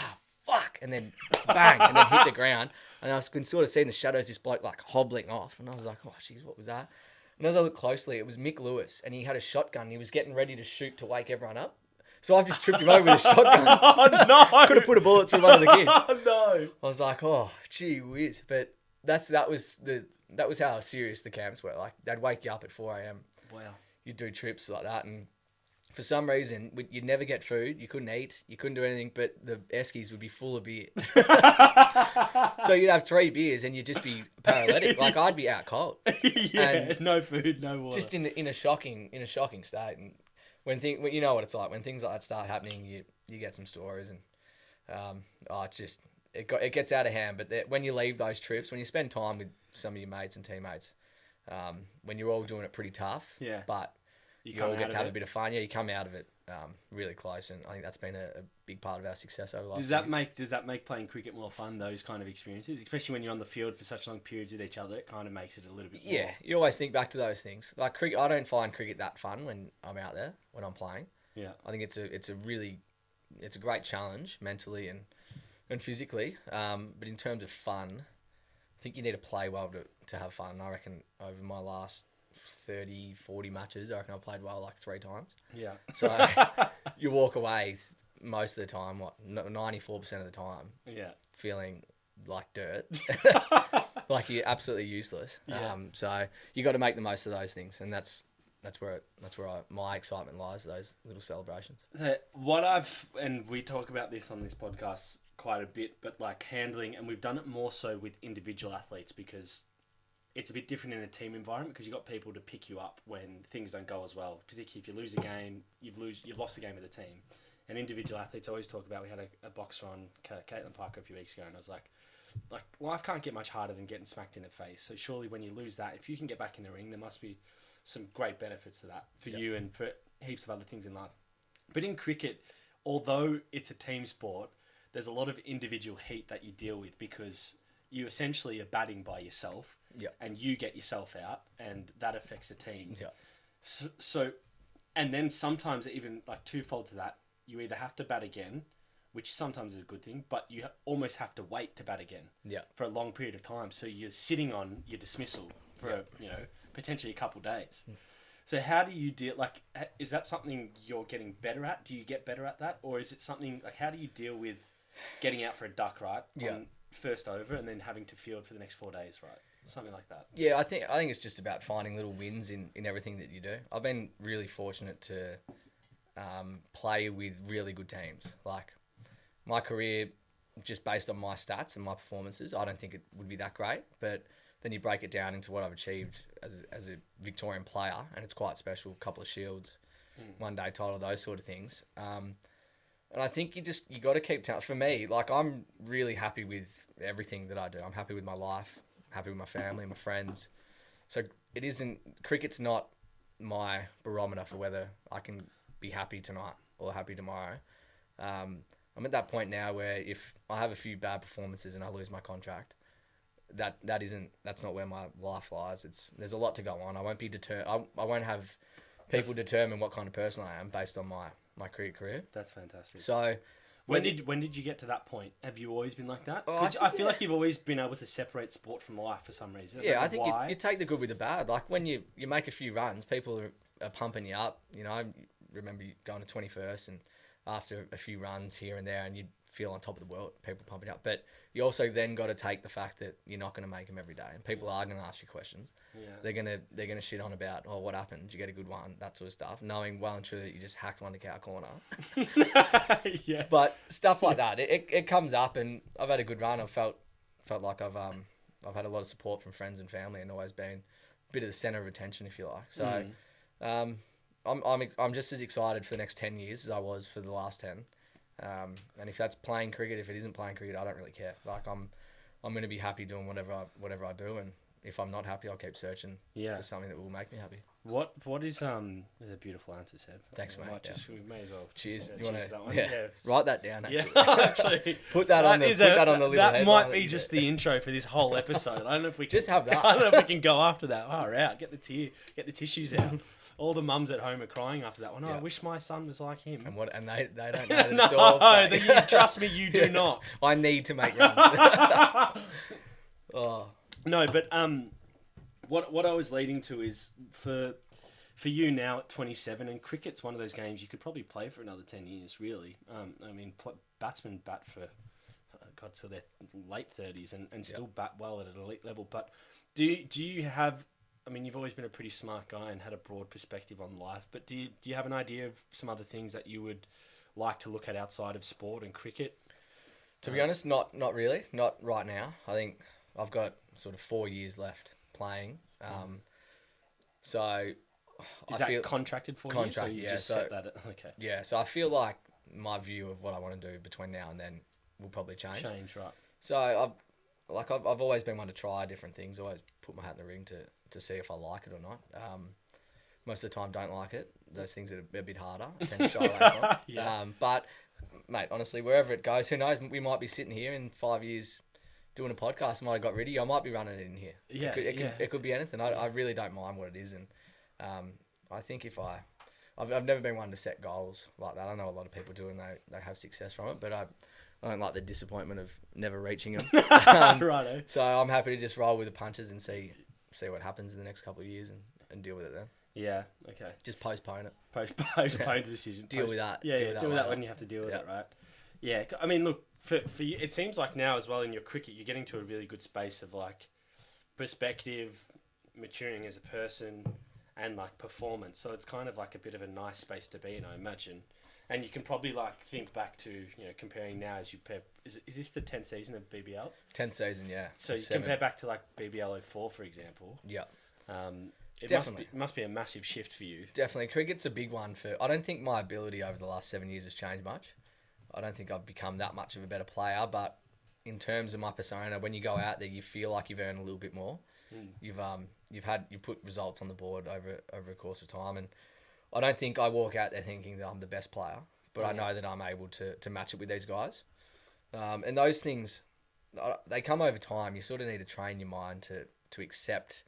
fuck. and then bang, and then hit the ground. And I could sort of see in the shadows this bloke like hobbling off. And I was like, oh, jeez, what was that? And as I looked closely, it was Mick Lewis, and he had a shotgun. And he was getting ready to shoot to wake everyone up. So I've just tripped him over with a shotgun. Oh, no. Could have put a bullet through one of the kids. Oh, no. I was like, oh, gee whiz. But that was how serious the camps were. Like, they'd wake you up at 4 a.m. Wow. You'd do trips like that, and for some reason, you'd never get food. You couldn't eat. You couldn't do anything, but the eskies would be full of beer. So you'd have 3 beers, and you'd just be paralytic. Like, I'd be out cold. Yeah, and no food, no water. Just in a shocking state. And when you know what it's like when things like that start happening, you get some stories, and it gets out of hand. But when you leave those trips, when you spend time with some of your mates and teammates, when you're all doing it pretty tough, yeah, but you all get to have a bit of fun. Yeah, you come out of it really close, and I think that's been a big part of our success over the last. Does that make playing cricket more fun? Those kind of experiences, especially when you're on the field for such long periods with each other, it kind of makes it a little bit more. Yeah, you always think back to those things. Like cricket, I don't find cricket that fun when I'm out there when I'm playing. Yeah, I think it's a great challenge mentally and physically. But in terms of fun, I think you need to play well to have fun. I reckon over my last 30, 40 matches, I reckon I played well like 3 times. Yeah. So you walk away most of the time, 94% of the time, yeah, feeling like dirt, like you're absolutely useless. Yeah. So you got to make the most of those things, and that's where my excitement lies. Those little celebrations. And we talk about this on this podcast quite a bit, but like handling, and we've done it more so with individual athletes because it's a bit different in a team environment because you've got people to pick you up when things don't go as well. Particularly if you lose a game, you've lost the game with the team. And individual athletes always talk about, we had a boxer on, Caitlin Parker, a few weeks ago, and I was like, life can't get much harder than getting smacked in the face. So surely when you lose that, if you can get back in the ring, there must be some great benefits to that for you and for heaps of other things in life. But in cricket, although it's a team sport, there's a lot of individual heat that you deal with because you essentially are batting by yourself. Yeah. And you get yourself out, and that affects the team. Yeah. So, and then sometimes even like twofold to that, you either have to bat again, which sometimes is a good thing, but you almost have to wait to bat again. Yeah. For a long period of time, so you're sitting on your dismissal for potentially a couple of days. So how do you deal? Like, is that something you're getting better at? Do you get better at that, or is it something like how do you deal with getting out for a duck right on first over and then having to field for the next 4 days, right? Something like that. Yeah, I think it's just about finding little wins in everything that you do. I've been really fortunate to play with really good teams. Like my career, just based on my stats and my performances, I don't think it would be that great. But then you break it down into what I've achieved as a Victorian player, and it's quite special. A couple of shields, one day title, those sort of things. And I think you got to keep for me, like I'm really happy with everything that I do. I'm happy with my life, happy with my family, my friends. So cricket's not my barometer for whether I can be happy tonight or happy tomorrow. I'm at that point now where if I have a few bad performances and I lose my contract, that's not where my life lies. There's a lot to go on. I won't be I won't have people determine what kind of person I am based on my cricket career. That's fantastic. So when did you get to that point? Have you always been like that? I feel like you've always been able to separate sport from life for some reason. Yeah, I think you take the good with the bad. Like when you make a few runs, people are pumping you up. You know, I remember going to 21st and after a few runs here and there and you'd feel on top of the world, people pumping you up. But you also then got to take the fact that you're not going to make them every day and people are going to ask you questions. Yeah. They're gonna shit on about, oh, what happened? Did you get a good one? That sort of stuff. Knowing well and true that you just hacked one to cow corner. Yeah. But stuff like that, it comes up, and I've had a good run. I've felt like I've had a lot of support from friends and family, and always been a bit of the center of attention, if you like. So, I'm just as excited for the next 10 years as I was for the last 10. And if that's playing cricket, if it isn't playing cricket, I don't really care. Like I'm going to be happy doing whatever I do, and if I'm not happy, I'll keep searching for something that will make me happy. What is a beautiful answer, Seb. Thanks, mate. We may as well. Cheers. You want to that one? Yeah. Write that down. Actually. Yeah, actually. Put that on the little That headline might be just the intro for this whole episode. I don't know if we can, just have that. I don't know if we can go after that. Oh, right. Get the tissues out. all the mums at home are crying after that one. Oh, Yeah. I wish my son was like him. And they don't know that No, it's all fake. trust me, you do not. I need to make runs. Oh. No, but what I was leading to is for you now at 27, and cricket's one of those games you could probably play for another 10 years, really. I mean, batsmen bat for, God, till their late 30s and still bat well at an elite level. But do you have, I mean, you've always been a pretty smart guy and had a broad perspective on life, but do you have an idea of some other things that you would like to look at outside of sport and cricket? To be honest, not really. Not right now. I think I've got sort of 4 years left playing. So Is that contracted for you? So you just set that okay. Yeah, so I feel like my view of what I want to do between now and then will probably change. Right. So I've always been one to try different things. Always put my hat in the ring to see if I like it or not. Most of the time, don't like it. Those things are a bit harder. I tend to shy away from. Yeah. But mate, honestly, wherever it goes, who knows? We might be sitting here in 5 years doing a podcast. I might have got rid of you. I might be running it in here. Yeah, it could be anything. I really don't mind what it is, and I think if I've never been one to set goals like that. I know a lot of people do, and they have success from it, but I don't like the disappointment of never reaching them. Righto. So I'm happy to just roll with the punches and see what happens in the next couple of years and deal with it then. Yeah. Okay. Just postpone it. Postpone the decision. Deal with that. Yeah. Deal with that when you have to deal with it, right? Yeah. I mean, look, for you, it seems like now as well in your cricket, you're getting to a really good space of like perspective, maturing as a person, and like performance. So it's kind of like a bit of a nice space to be in, I imagine. And you can probably like think back to, you know, comparing now as you pair. Is this the 10th season of BBL? 10th season, yeah. So you compare back to like BBL 04, for example. Yeah. It must be a massive shift for you. Definitely. Cricket's a big one I don't think my ability over the last 7 years has changed much. I don't think I've become that much of a better player, but in terms of my persona, when you go out there, you feel like you've earned a little bit more. You put results on the board over a course of time, and I don't think I walk out there thinking that I'm the best player, but I know that I'm able to match it with these guys. And those things, they come over time. You sort of need to train your mind to accept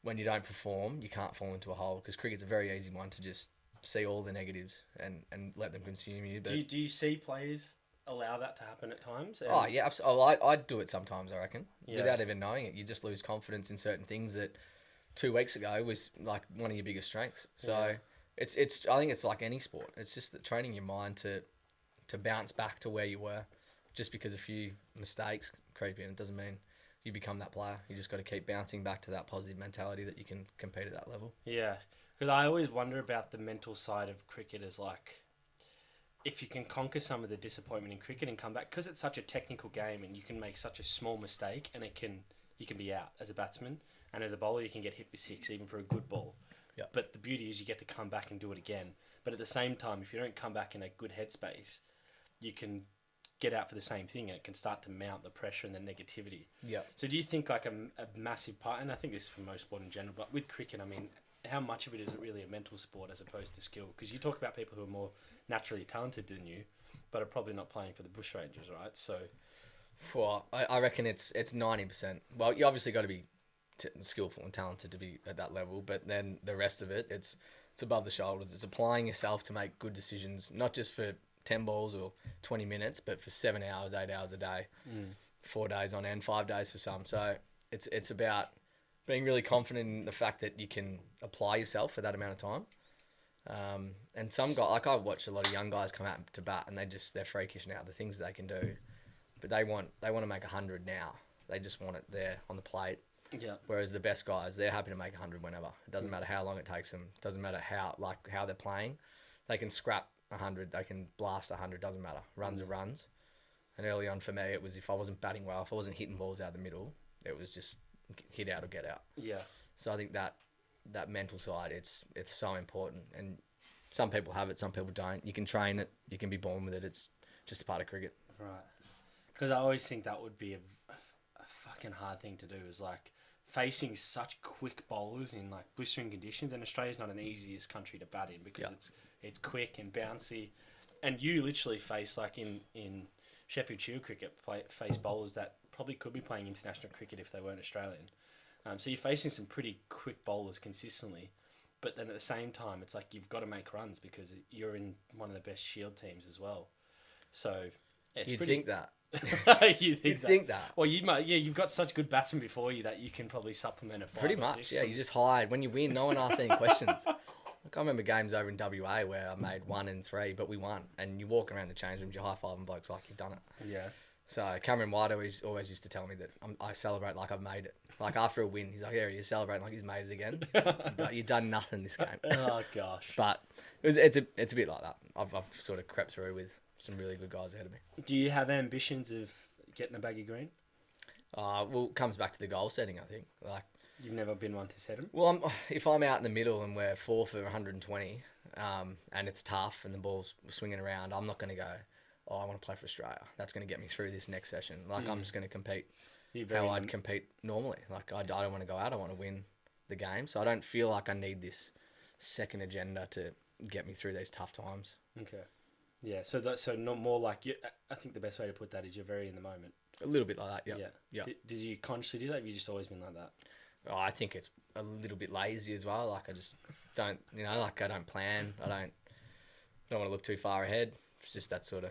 when you don't perform, you can't fall into a hole, because cricket's a very easy one to just see all the negatives and let them consume you. But do you see players allow that to happen at times? Oh, yeah. Absolutely. I do it sometimes, I reckon, without even knowing it. You just lose confidence in certain things that 2 weeks ago was like one of your biggest strengths. So it's I think it's like any sport. It's just that training your mind to bounce back to where you were. Just because a few mistakes creep in, it doesn't mean you become that player. You just got to keep bouncing back to that positive mentality that you can compete at that level. Yeah, because I always wonder about the mental side of cricket as like, if you can conquer some of the disappointment in cricket and come back, because it's such a technical game and you can make such a small mistake and you can be out as a batsman, and as a bowler you can get hit with 6 even for a good ball. Yep. But the beauty is you get to come back and do it again. But at the same time, if you don't come back in a good headspace, you can get out for the same thing and it can start to mount the pressure and the negativity. Yeah. So do you think like a massive part, and I think this is for most sport in general, but with cricket, I mean, how much of it is it really a mental sport as opposed to skill? Because you talk about people who are more naturally talented than you, but are probably not playing for the Bushrangers, right? So, well, I reckon it's 90%. Well, you obviously got to be skillful and talented to be at that level, but then the rest of it, it's above the shoulders. It's applying yourself to make good decisions, not just for 10 balls or 20 minutes, but for 7 hours, 8 hours a day, 4 days on end, 5 days for some. So it's about being really confident in the fact that you can apply yourself for that amount of time. And some guys, like I've watched a lot of young guys come out to bat and they're freakish now, the things that they can do, but they want to make 100 now. They just want it there on the plate. yeah. Whereas the best guys, they're happy to make 100 whenever. It doesn't matter how long it takes them. It doesn't matter how they're playing. They can scrap 100. They can blast 100. Doesn't matter. Runs are runs. And early on for me, it was if I wasn't batting well, if I wasn't hitting balls out the middle, it was just hit out or get out. Yeah. So I think that mental side, it's so important. And some people have it, some people don't. You can train it. You can be born with it. It's just a part of cricket. Right. Because I always think that would be a fucking hard thing to do, is like facing such quick bowlers in like blistering conditions, and Australia's not an easiest country to bat in because it's quick and bouncy, and you literally face like in Sheffield Shield cricket face bowlers that probably could be playing international cricket if they weren't Australian. So you're facing some pretty quick bowlers consistently, but then at the same time, it's like you've got to make runs because you're in one of the best Shield teams as well. So it's You'd pretty... think that. You'd think that. Well, you might. Yeah, you've got such good batsmen before you that you can probably supplement a 5 Pretty or much, 6. yeah. You just hide. When you win, no one asks any questions. Like, I remember games over in WA where I made 1 in 3, but we won. And you walk around the change rooms, you're high-fiving blokes like you've done it. Yeah. So Cameron White always used to tell me that I celebrate like I've made it. Like after a win, he's like, "Yeah, you're celebrating like he's made it again. But you've done nothing this game." Oh gosh. But it's a bit like that. I've sort of crept through with some really good guys ahead of me. Do you have ambitions of getting a baggy green? Well, it comes back to the goal setting, I think. Like, you've never been one to set them? Well, if I'm out in the middle and we're 4 for 120, and it's tough and the ball's swinging around, I'm not going to go, "Oh, I want to play for Australia. That's going to get me through this next session." Like, I'm just going to compete how I'd compete normally. Like, I don't want to go out. I want to win the game. So I don't feel like I need this second agenda to get me through these tough times. Okay. Yeah, so not more like... I think the best way to put that is you're very in the moment. A little bit like that, yeah. Did you consciously do that? Have you just always been like that? Oh, I think it's a little bit lazy as well. Like, I just don't, like, I don't plan. I don't want to look too far ahead. It's just that sort of...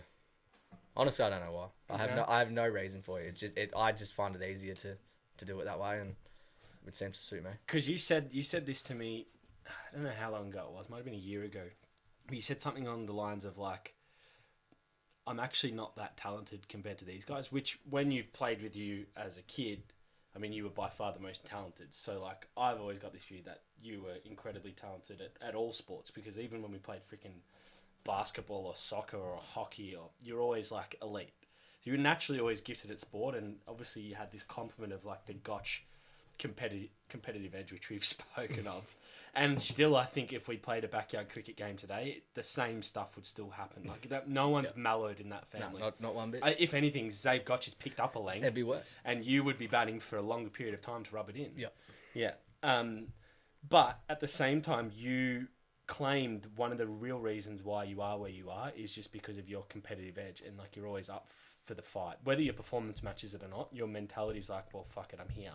Honestly, I don't know why. I have no reason for it. It's just I just find it easier to do it that way, and it seems to suit me. Because you said this to me, I don't know how long ago it was. Might have been a year ago. But you said something along the lines of like, "I'm actually not that talented compared to these guys." Which, when you've played with you as a kid, I mean, you were by far the most talented. So like, I've always got this view that you were incredibly talented at all sports, because even when we played freaking basketball or soccer or hockey, or you're always like elite. So you were naturally always gifted at sport, and obviously you had this complement of like the Gotch competitive edge, which we've spoken of. And still, I think if we played a backyard cricket game today, the same stuff would still happen. Like that, no one's mellowed in that family. No, not one bit. If anything, Zave Gotch has picked up a length. It'd be worse. And you would be batting for a longer period of time to rub it in. Yeah. But at the same time, you claimed one of the real reasons why you are where you are is just because of your competitive edge, and like you're always up for the fight. Whether your performance matches it or not, your mentality is like, "Well, fuck it, I'm here.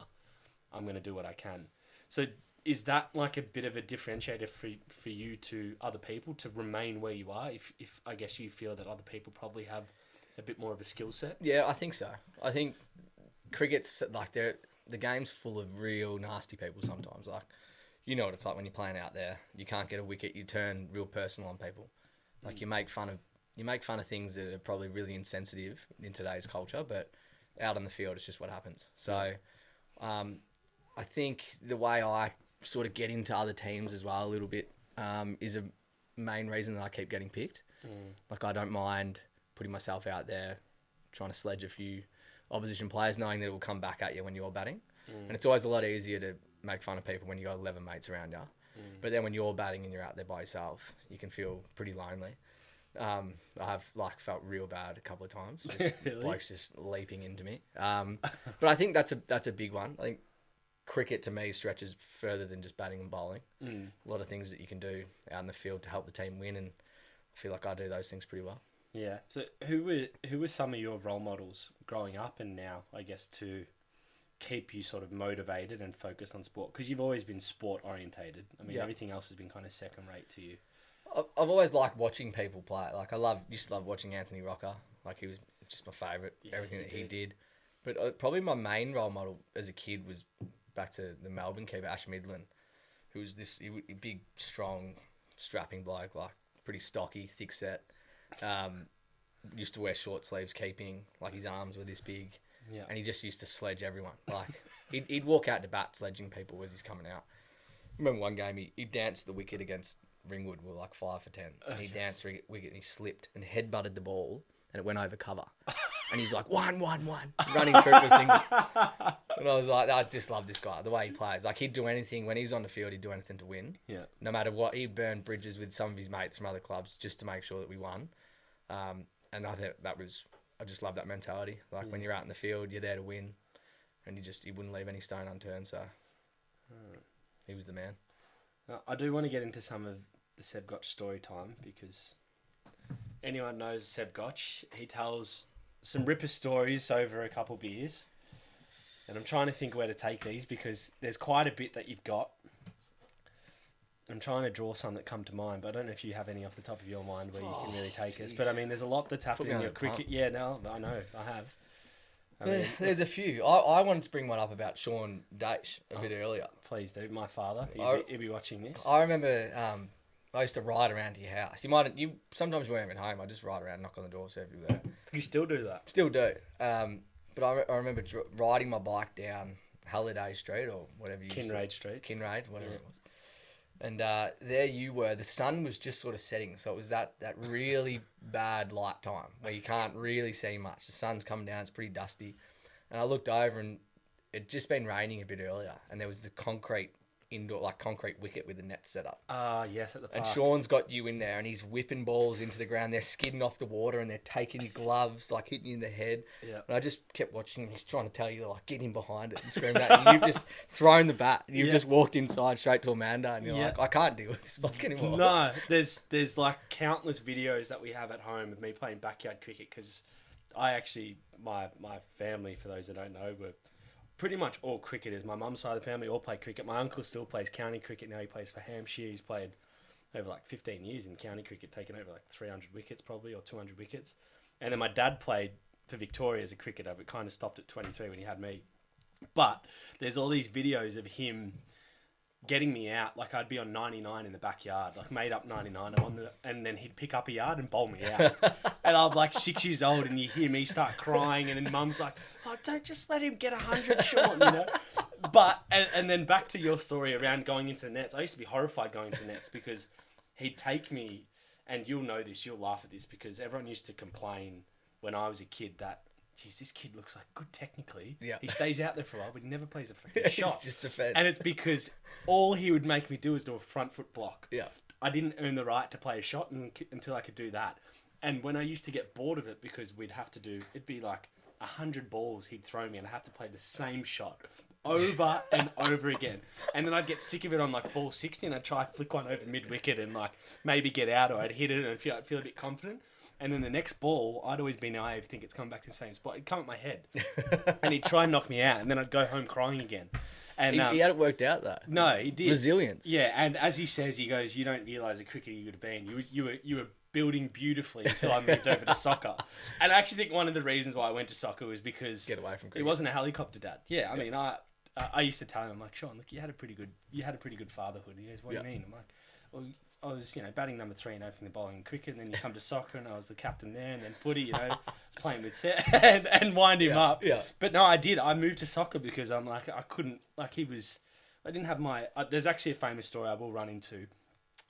I'm going to do what I can." So is that like a bit of a differentiator for you to other people to remain where you are? If I guess you feel that other people probably have a bit more of a skill set? Yeah, I think so. I think cricket's like the game's full of real nasty people sometimes. Like, you know what it's like when you're playing out there. You can't get a wicket. You turn real personal on people. Like, you make fun of things that are probably really insensitive in today's culture, but out on the field, it's just what happens. So, I think the way I sort of get into other teams as well a little bit is a main reason that I keep getting picked. Like, I don't mind putting myself out there, trying to sledge a few opposition players, knowing that it will come back at you when you're batting. And it's always a lot easier to make fun of people when you got 11 mates around you. But then when you're batting and you're out there by yourself, you can feel pretty lonely. I have felt real bad a couple of times. Really? Blokes just leaping into me. But I think that's a big one. I think cricket to me stretches further than just batting and bowling. A lot of things that you can do out in the field to help the team win, and I feel like I do those things pretty well. Yeah. So who were some of your role models growing up and now, I guess, to keep you sort of motivated and focused on sport? Because you've always been sport orientated. I mean, everything else has been kind of second rate to you. I've always liked watching people play. Like, used to love watching Anthony Rocker. Like, he was just my favourite. Everything that he did. But probably my main role model as a kid was back to the Melbourne keeper, Ash Midland, who was this big, strong, strapping bloke, like pretty stocky, thick set. Used to wear short sleeves keeping, like his arms were this big. Yeah. And he just used to sledge everyone. Like, he'd walk out to bat sledging people as he's coming out. I remember one game, he danced the wicket against Ringwood, were like 5 for 10. And he danced the wicket and he slipped and headbutted the ball and it went over cover. And he's like, one, running through for a single. And I was like, I just love this guy, the way he plays. Like, he'd do anything, when he's on the field, he'd do anything to win. Yeah. No matter what, he'd burn bridges with some of his mates from other clubs just to make sure that we won. And I think I just love that mentality. Like, when you're out in the field, you're there to win. And you wouldn't leave any stone unturned, so he was the man. I do want to get into some of the Seb Gotch story time, because anyone knows Seb Gotch, he tells some ripper stories over a couple beers. And I'm trying to think where to take these, because there's quite a bit that you've got. I'm trying to draw some that come to mind, but I don't know if you have any off the top of your mind where you can really take us. But I mean, there's a lot that's happening in your cricket. Yeah, no, I know, I have. There's a few. I wanted to bring one up about Sean Daesh a bit earlier. Please do. My father, he'll be watching this. I remember I used to ride around to your house. You sometimes you weren't even home. I just ride around, knock on the door, see if you're there. You still do that? Still do. But I remember riding my bike down Halliday Street or whatever you Kinraid Street. Kinraid, whatever it was. And there you were. The sun was just sort of setting, so it was that really bad light time where you can't really see much. The sun's coming down. It's pretty dusty. And I looked over and it'd just been raining a bit earlier, and there was the concrete wicket with the net set up. Yes, at the park. And Sean's got you in there, and he's whipping balls into the ground. They're skidding off the water, and they're taking your gloves, like hitting you in the head. Yeah. And I just kept watching him. He's trying to tell you to like get in behind it and scream at you. You've just thrown the bat. You've just walked inside straight to Amanda, and you're like, I can't deal with this bloke anymore. No, there's like countless videos that we have at home of me playing backyard cricket, because I actually my family, for those that don't know, were pretty much all cricketers. My mum's side of the family all play cricket. My uncle still plays county cricket now. He plays for Hampshire. He's played over like 15 years in county cricket, taken over like 300 wickets probably, or 200 wickets. And then my dad played for Victoria as a cricketer, but kind of stopped at 23 when he had me. But there's all these videos of him getting me out. Like I'd be on 99 in the backyard, like made up 99, and then he'd pick up a yard and bowl me out. And I'm like 6 years old, and you hear me start crying, and then mum's like, "Oh, don't just let him get 100, Sean," you know. But and then back to your story around going into the nets. I used to be horrified going into the nets because he'd take me, and you'll know this, you'll laugh at this, because everyone used to complain when I was a kid that, geez, this kid looks like good technically. Yeah. He stays out there for a while, but he never plays a freaking shot. It's just defense. And it's because all he would make me do is do a front foot block. Yeah. I didn't earn the right to play a shot until I could do that. And when I used to get bored of it, because we'd have to do, it'd be like 100 balls he'd throw me, and I'd have to play the same shot over and over again. And then I'd get sick of it on like ball 60, and I'd try to flick one over mid-wicket and like maybe get out, or I'd hit it and I'd feel a bit confident. And then the next ball, I'd always be naive, think it's coming back to the same spot. It'd come at my head. And he'd try and knock me out, and then I'd go home crying again. And he had it worked out though. No, he did. Resilience. Yeah, and as he says, he goes, "You don't realise a cricketer you would have been. You were building beautifully until I moved over to soccer." And I actually think one of the reasons why I went to soccer was because Get away from cricket. He wasn't a helicopter dad. Yeah, I mean, I used to tell him, I'm like, "Sean, look, you had a pretty good fatherhood." He goes, "What do you mean?" I'm like, "Well, I was, batting number 3 and opening the bowling in cricket, and then you come to soccer, and I was the captain there, and then footy, I was playing with Seb and wind him up." Yeah. But no, I did. I moved to soccer because I'm like, I couldn't, like I didn't have my, there's actually a famous story I will run into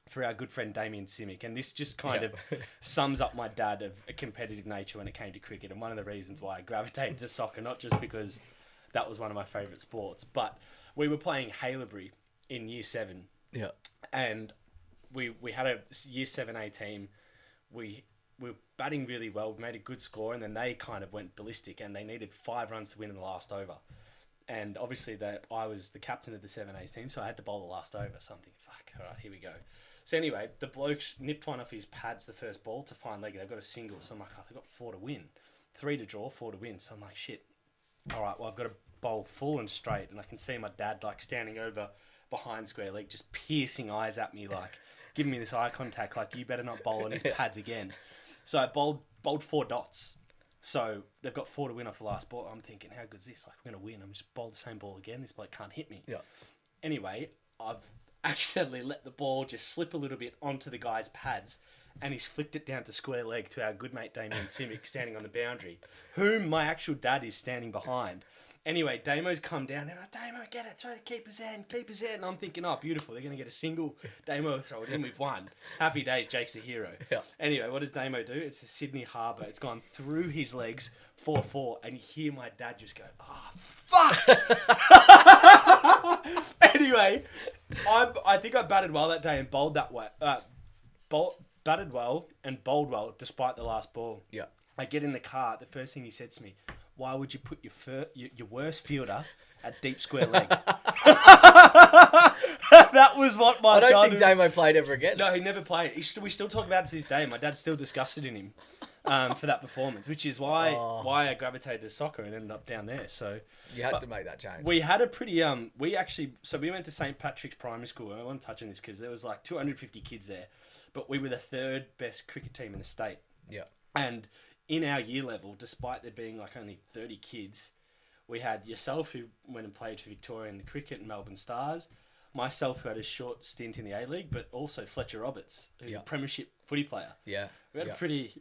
for our good friend Damien Simic, and this just kind of sums up my dad of a competitive nature when it came to cricket, and one of the reasons why I gravitated to soccer, not just because that was one of my favourite sports, but we were playing Haileybury in Year 7. Yeah. And we had a Year 7A team. We were batting really well. We made a good score, and then they kind of went ballistic, and they needed 5 runs to win in the last over. And obviously I was the captain of the 7A's team, so I had to bowl the last over. So I'm thinking, fuck, all right, here we go. So anyway, the blokes nipped one off his pads the first ball to find leg. They've got a single, so I'm like, oh, they've got 4 to win. 3 to draw, 4 to win. So I'm like, shit. All right, well, I've got to bowl full and straight, and I can see my dad like standing over behind square leg, just piercing eyes at me, like giving me this eye contact, like, you better not bowl on his pads again. So I bowled 4 dots. So they've got 4 to win off the last ball. I'm thinking, how good's this? Like, we're going to win. I'm just bowled the same ball again. This bloke can't hit me. Yeah. Anyway, I've accidentally let the ball just slip a little bit onto the guy's pads, and he's flicked it down to square leg to our good mate Damien Simic standing on the boundary, whom my actual dad is standing behind. Anyway, Damo's come down. They're like, "Damo, get it. Throw the keeper's hand. Keeper's hand." And I'm thinking, oh, beautiful. They're going to get a single. Damo will throw it in. We've won. Happy days. Jake's the hero. Yeah. Anyway, what does Damo do? It's a Sydney Harbour. It's gone through his legs, 4-4. And you hear my dad just go, "Oh, fuck." Anyway, I think I batted well that day and bowled that way. Batted well and bowled well despite the last ball. Yeah. I get in the car. The first thing he said to me, "Why would you put your worst fielder at deep square leg?" That was what my I don't think Damo played ever again. No, he never played. We still talk about it to this day. My dad's still disgusted in him. for that performance, which is why I gravitated to soccer and ended up down there. So you had to make that change. We had a pretty we went to St. Patrick's Primary School. And I want to touch on this because there was like 250 kids there, but we were the third best cricket team in the state. Yeah. And in our year level, despite there being like only 30 kids, we had yourself who went and played for Victorian the cricket and Melbourne Stars, myself who had a short stint in the A-League, but also Fletcher Roberts, who's a premiership footy player. Yeah. We had a pretty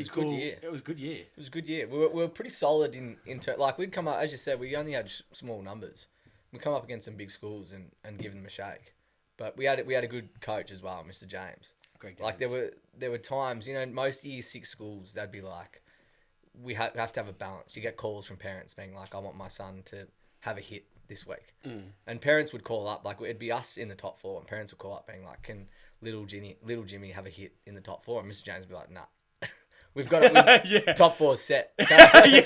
cool year. It was a good year. It was a good year. We were pretty solid in like we'd come up, as you said, we only had small numbers. We'd come up against some big schools and give them a shake. But we had a good coach as well, Mr. James. Greg James. Like there were times, most year 6 schools, they'd be like, we have to have a balance. You get calls from parents being like, I want my son to have a hit this week. And parents would call up, like it'd be us in the top 4, and parents would call up being like, can little Jimmy have a hit in the top 4? And Mr. James would be like, nah. We've got it. Top 4 set. Yeah,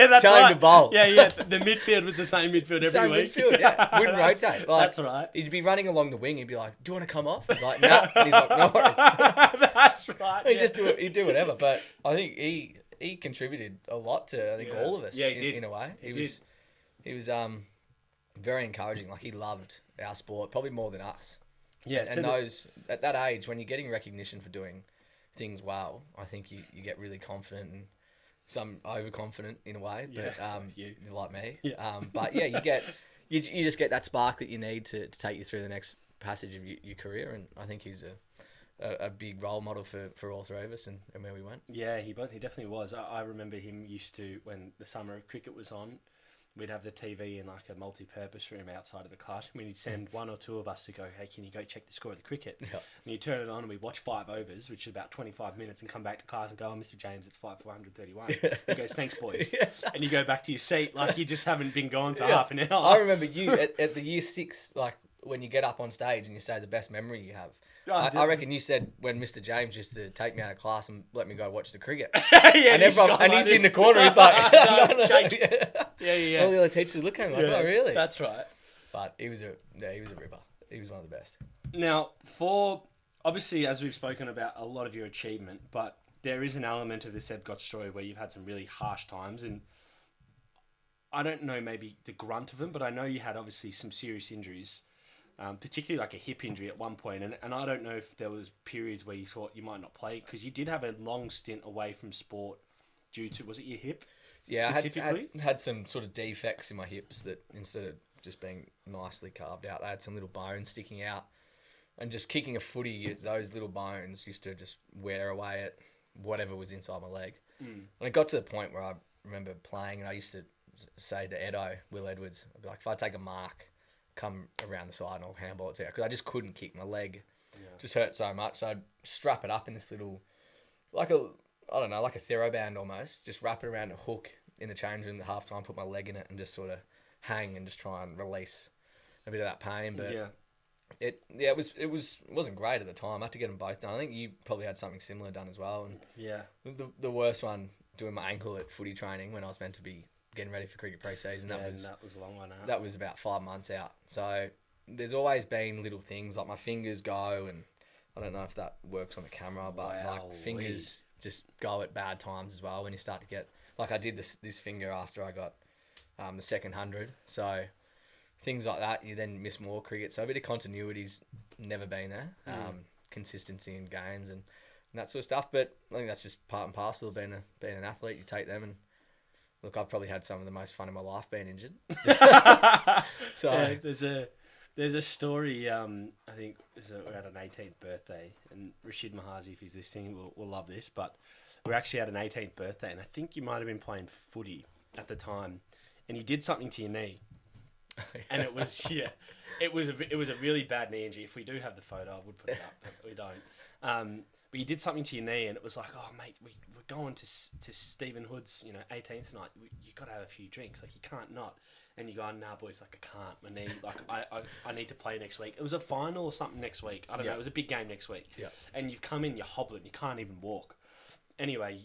that's Tell right. him to bowl. Yeah. The midfield was the same midfield every week. Same midfield, yeah. Wouldn't rotate. Like, that's right. He'd be running along the wing. He'd be like, "Do you want to come off?" He'd be like, "No." And he's like, "No worries." That's right. He'd do whatever. But I think he contributed a lot to all of us. Yeah, he did. In a way. He was very encouraging. Like he loved our sport probably more than us. Yeah, and at that age when you're getting recognition for doing things well, I think you get really confident and some overconfident in a way, but you're like me. Yeah. But yeah, you just get that spark that you need to take you through the next passage of your career, and I think he's a big role model for all 3 of us and where we went. Yeah, he definitely was. I remember him used to, when the summer of cricket was on, we'd have the TV in like a multi-purpose room outside of the classroom. I mean, he'd send 1 or 2 of us to go, hey, can you go check the score of the cricket? Yep. And you turn it on and we'd watch 5 overs, which is about 25 minutes, and come back to class and go, oh, Mr. James, it's 5 for 131. He goes, thanks, boys. Yeah. And you go back to your seat like you just haven't been gone for half an hour. I remember you at the year 6, like when you get up on stage and you say the best memory you have. I reckon you said when Mr. James used to take me out of class and let me go watch the cricket. And he's in the corner. He's like, no. Yeah. All the other teachers look at him like, oh, really? That's right. But he was a ripper. He was one of the best. Now, obviously, as we've spoken about a lot of your achievement, but there is an element of the Seb Gotch story where you've had some really harsh times, and I don't know maybe the grunt of them, but I know you had obviously some serious injuries. Particularly like a hip injury at one point. And I don't know if there was periods where you thought you might not play, because you did have a long stint away from sport due to, was it your hip? Yeah, I had some sort of defects in my hips that instead of just being nicely carved out, they had some little bones sticking out. And just kicking a footy, those little bones used to just wear away at whatever was inside my leg. And it got to the point where I remember playing, and I used to say to Will Edwards, I'd be like, if I take a mark, come around the side and I'll handball it to you, because I just couldn't kick. My leg just hurt so much. So I'd strap it up in this little, like a TheraBand almost, just wrap it around a hook in the change room at half time, put my leg in it and just sort of hang and just try and release a bit of that pain. But it wasn't great at the time. I had to get them both done. I think you probably had something similar done as well. And the worst one, doing my ankle at footy training when I was meant to be getting ready for cricket pre-season. That was a long one. That was about 5 months out. So there's always been little things like my fingers go, and I don't know if that works on the camera, but like fingers just go at bad times as well when you start to get, like I did this finger after I got the second 100. So things like that, you then miss more cricket. So a bit of continuity's never been there. Consistency in games and that sort of stuff. But I think that's just part and parcel of being an athlete. You take them, and look, I've probably had some of the most fun in my life being injured. So there's a story. I think we're at an 18th birthday, and Rashid Mahazi, if he's listening, will love this. But we're actually at an 18th birthday, and I think you might have been playing footy at the time, and you did something to your knee, and it was it was a really bad knee injury. If we do have the photo, I would put it up, but we don't. But you did something to your knee, and it was like, oh mate, we're going to Stephen Hood's 18th tonight. You got to have a few drinks, like you can't not. And you go, nah boys, like I can't. My knee, like I need to play next week. It was a final or something next week. I don't know. It was a big game next week. Yeah. And you come in, you're hobbling, you can't even walk. Anyway,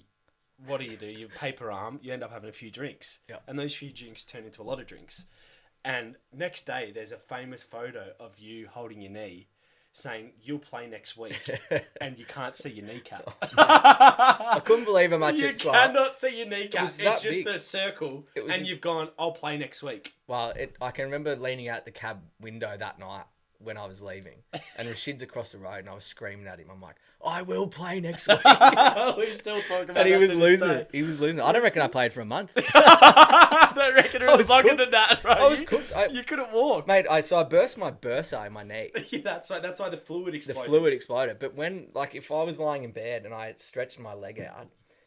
what do? You paper arm. You end up having a few drinks, and those few drinks turn into a lot of drinks. And next day, there's a famous photo of you holding your knee, saying you'll play next week and you can't see your kneecap. I couldn't believe how much it's like. You cannot see your kneecap. It's It's that just big. a circle, was and you've gone, I'll play next week. Well, I can remember leaning out the cab window that night when I was leaving, and Rashid's across the road, and I was screaming at him. I'm like, I will play next week. We're still talking about And he that was to this losing day. it. He was losing it. I don't reckon I played for a month. I don't reckon it I was was longer cooked. than that, bro. I was cooked. You couldn't walk. Mate, so I burst my bursa in my knee. Yeah, that's why the fluid The exploded. fluid exploded. But when, like, if I was lying in bed and I stretched my leg out,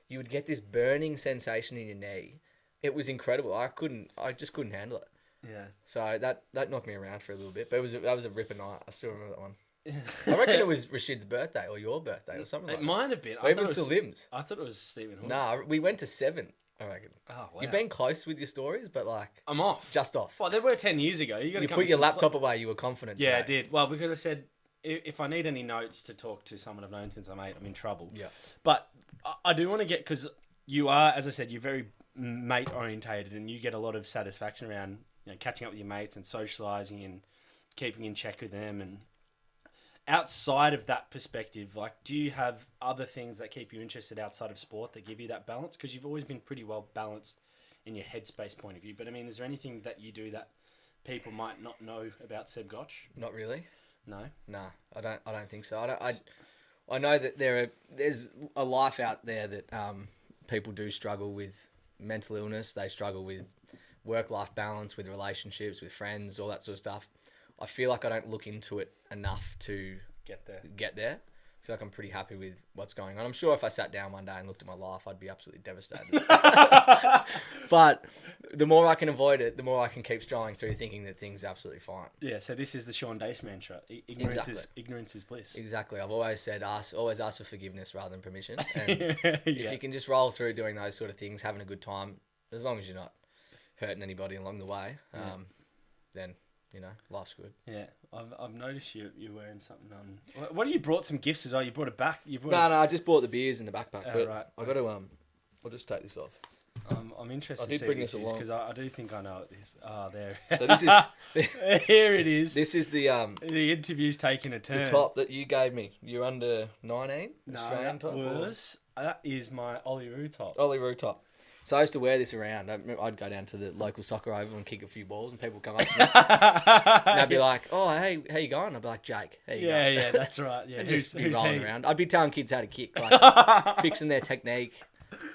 you would get this burning sensation in your knee. It was incredible. I just couldn't handle it. Yeah. So that knocked me around for a little bit. But that was a ripper night. I still remember that one. I reckon it was Rashid's birthday or your birthday or something like It that. might have been. Or even Salim's. I thought it was Stephen Hawks. Nah, we went to 7, I reckon. Oh, wow. You've been close with your stories, but like I'm off. just off. Well, they were 10 years ago. You got to You put your laptop away, you were confident. Yeah, I today. did. Well, because I said if I need any notes to talk to someone I've known since I'm 8, I'm in trouble. Yeah. But I do want to get, because you are, as I said, you're very mate orientated, and you get a lot of satisfaction around catching up with your mates and socialising and keeping in check with them. And outside of that perspective, like, do you have other things that keep you interested outside of sport that give you that balance? Because you've always been pretty well balanced in your headspace point of view. But I mean, is there anything that you do that people might not know about Seb Gotch? Not really. No. Nah, I don't think so. I know that there's a life out there that people do struggle with mental illness. They struggle with work-life balance, with relationships, with friends, all that sort of stuff. I feel like I don't look into it enough to Get there. I feel like I'm pretty happy with what's going on. I'm sure if I sat down one day and looked at my life, I'd be absolutely devastated. But the more I can avoid it, the more I can keep strolling through thinking that thing's absolutely fine. Yeah, so this is the Sean Dace mantra. Ignorance is bliss. Exactly. I've always said always ask for forgiveness rather than permission. And Yeah. if you can just roll through doing those sort of things, having a good time, as long as you're not hurting anybody along the way, then life's good. Yeah, I've noticed you're wearing something on. What you brought some gifts as well? You brought it back. No, I just bought the beers in the backpack. Oh, but right. I got to I'll just take this off. I'm interested. I did to see bring what this along. because I do think I know what this. Oh, there. So this is Here it is. this is the interview's taking a turn. top that you gave me. You're under 19 No, Australian top. that is my Ollie Roo top. Ollie Roo top. So I used to wear this around. I'd go down to the local soccer oval and kick a few balls, and people would come up to me. And I'd be like, "Oh, hey, how you going?" I'd be like, "Jake, how you going?" Yeah, that's right. Yeah, And who's just be rolling he? around. I'd be telling kids how to kick, like fixing their technique.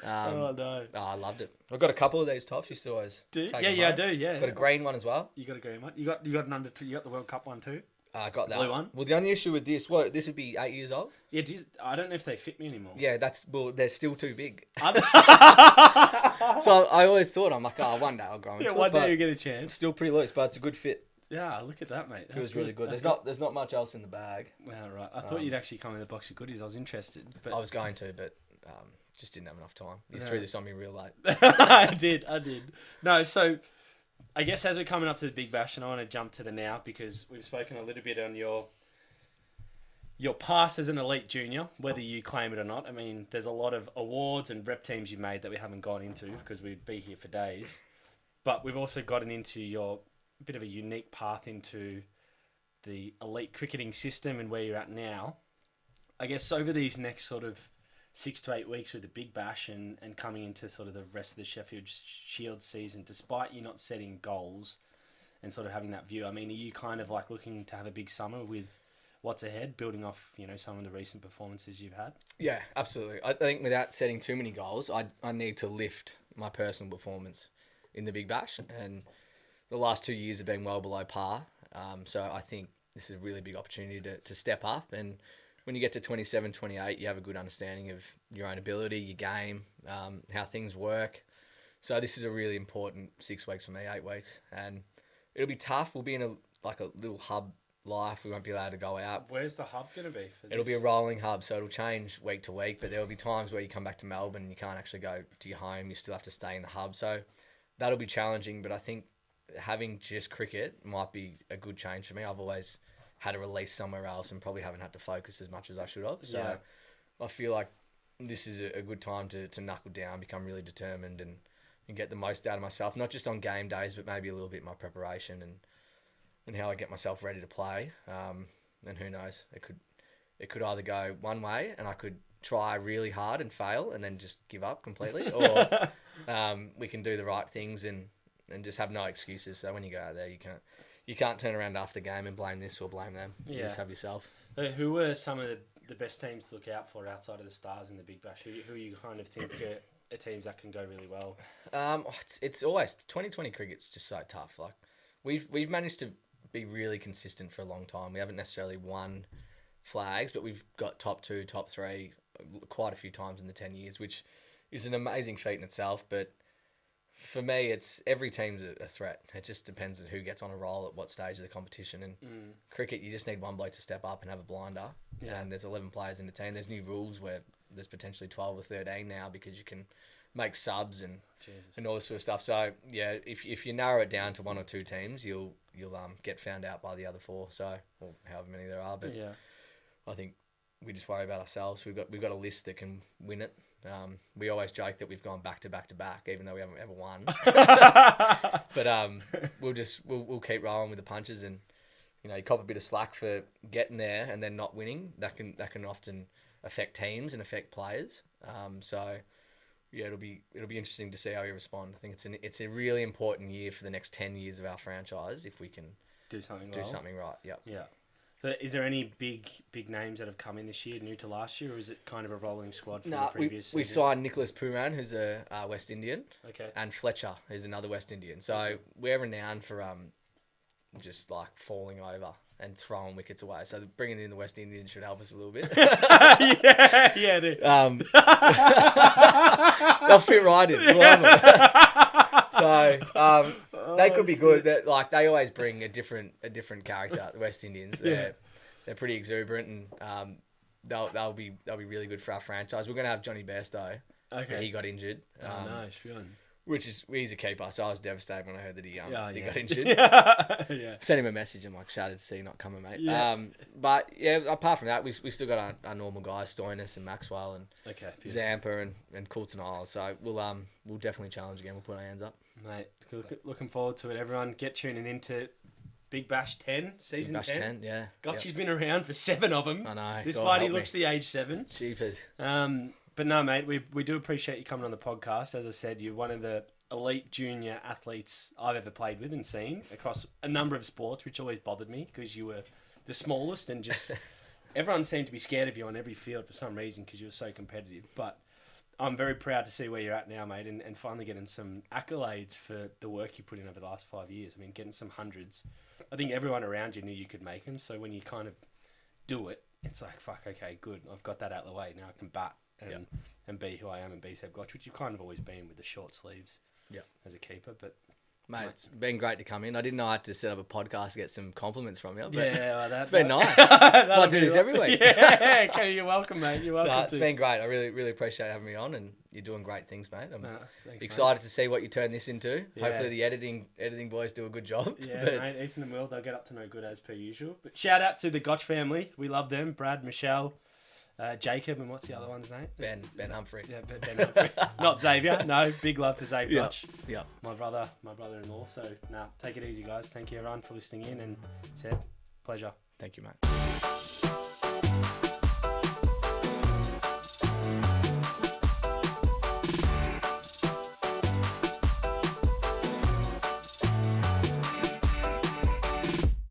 Oh no. I loved it. I've got a couple of these tops. You still always Do you? take Yeah, them yeah, I home. do. Yeah. Got a green one as well. You got a green one. You got an under two. You got the World Cup one too. I got that Blue one? Well, the only issue with this, this would be 8 years old. Yeah, I don't know if they fit me anymore. Yeah, they're still too big. Are they? So I always thought, I'm like, one day I'll grow into Yeah, it. one day but you get a It's chance. still pretty loose, but it's a good fit. Yeah, look at that, mate. That's Feels really good. That's There's not much else in the bag. Well, right. I thought you'd actually come with a box of goodies. I was interested, but I was going to, but just didn't have enough time. You Yeah. threw this on me real late. I did. No, so I guess as we're coming up to the Big Bash, and I want to jump to the now because we've spoken a little bit on your past as an elite junior, whether you claim it or not. I mean, there's a lot of awards and rep teams you've made that we haven't gone into because we'd be here for days. But we've also gotten into your bit of a unique path into the elite cricketing system and where you're at now. I guess over these next sort of 6 to 8 weeks with the Big Bash and coming into sort of the rest of the Sheffield Shield season, despite you not setting goals and sort of having that view, I mean, are you kind of like looking to have a big summer with what's ahead, building off, some of the recent performances you've had? Yeah, absolutely. I think without setting too many goals, I need to lift my personal performance in the Big Bash. And the last 2 years have been well below par. So I think this is a really big opportunity to step up. And when you get to 27, 28, you have a good understanding of your own ability, your game, how things work. So this is a really important 6 weeks for me, 8 weeks. And it'll be tough. We'll be in a little hub life. We won't be allowed to go out. Where's the hub going to be for this? It'll be a rolling hub, so it'll change week to week, but there will be times where you come back to Melbourne and you can't actually go to your home. You still have to stay in the hub. So that'll be challenging, but I think having just cricket might be a good change for me. I've always had a release somewhere else and probably haven't had to focus as much as I should have. So Yeah. I feel like this is a good time to knuckle down, become really determined and get the most out of myself, not just on game days, but maybe a little bit in my preparation and how I get myself ready to play. and who knows, it could either go one way, and I could try really hard and fail, and then just give up completely, or we can do the right things and just have no excuses. So when you go out there, you can't turn around after the game and blame this or blame them. You just have yourself. Who were some of the best teams to look out for outside of the Stars in the Big Bash? Who you kind of think are teams that can go really well? It's always 2020 cricket's just so tough. Like we've managed to be really consistent for a long time. We haven't necessarily won flags, but we've got top 2, top 3 quite a few times in the 10 years, which is an amazing feat in itself. But for me, it's every team's a threat. It just depends on who gets on a roll at what stage of the competition. And cricket, you just need one bloke to step up and have a blinder. Yeah. And there's 11 players in the team. There's new rules where there's potentially 12 or 13 now because you can make subs and all this sort of stuff. So yeah, if you narrow it down to 1 or 2 teams, you'll get found out by the other 4. So or however many there are. But I think we just worry about ourselves. We've got a list that can win it. We always joke that we've gone back to back to back, even though we haven't ever won. But we'll keep rolling with the punches, and you cop a bit of slack for getting there and then not winning. That can often affect teams and affect players. So yeah, it'll be interesting to see how we respond. I think it's a really important year for the next 10 years of our franchise if we can do something right. Yep. Yeah. So is there any big names that have come in this year, new to last year, or is it kind of a rolling squad from the previous season? We've signed Nicholas Pooran, who's a West Indian, and Fletcher, who's another West Indian. So we're renowned for just like falling over and throwing wickets away. So bringing in the West Indians should help us a little bit. yeah, dude. They'll fit right in. We'll have them. So they could be good. They always bring a different character. The West Indians, they're pretty exuberant, and they'll be really good for our franchise. We're gonna have Johnny Bairstow. Okay, he got injured. Nice, he's a keeper, so I was devastated when I heard that he got injured. Sent him a message. I'm like, shattered to see you not coming, mate. But yeah, apart from that, we still got our normal guys, Stoinis and Maxwell and Zampa and Coulton Isles. So we'll definitely challenge again. We'll put our hands up, mate. Looking forward to it. Everyone, get tuning into Big Bash 10, season Big Bash 10. Yeah, Gotch has been around for 7 of them. I know. This fight, he looks the age 7. Jeepers. But no, mate, we do appreciate you coming on the podcast. As I said, you're one of the elite junior athletes I've ever played with and seen across a number of sports, which always bothered me because you were the smallest and just everyone seemed to be scared of you on every field for some reason because you were so competitive. But I'm very proud to see where you're at now, mate, and finally getting some accolades for the work you put in over the last 5 years. I mean, getting some hundreds. I think everyone around you knew you could make them. So when you kind of do it, it's like, fuck, okay, good. I've got that out of the way. Now I can bat and be who I am and be Seb Gotch, which you've kind of always been with the short sleeves as a keeper. But mate, it's been great to come in. I didn't know I had to set up a podcast to get some compliments from you. But it's been nice. I do this every week. Okay, you're welcome, mate. You're welcome. It's been great. I really, really appreciate having me on, and you're doing great things, mate. I'm excited to see what you turn this into. Yeah. Hopefully the editing boys do a good job. Yeah, mate, Ethan and Will, they'll get up to no good as per usual. But shout out to the Gotch family. We love them. Brad, Michelle, Jacob, and what's the other one's name? Ben Humphrey. Yeah, Ben Humphrey. Not Xavier. No, big love to Xavier Gotch. Yeah. My brother-in-law. So, take it easy, guys. Thank you, everyone, for listening in. And Seb, pleasure. Thank you, mate.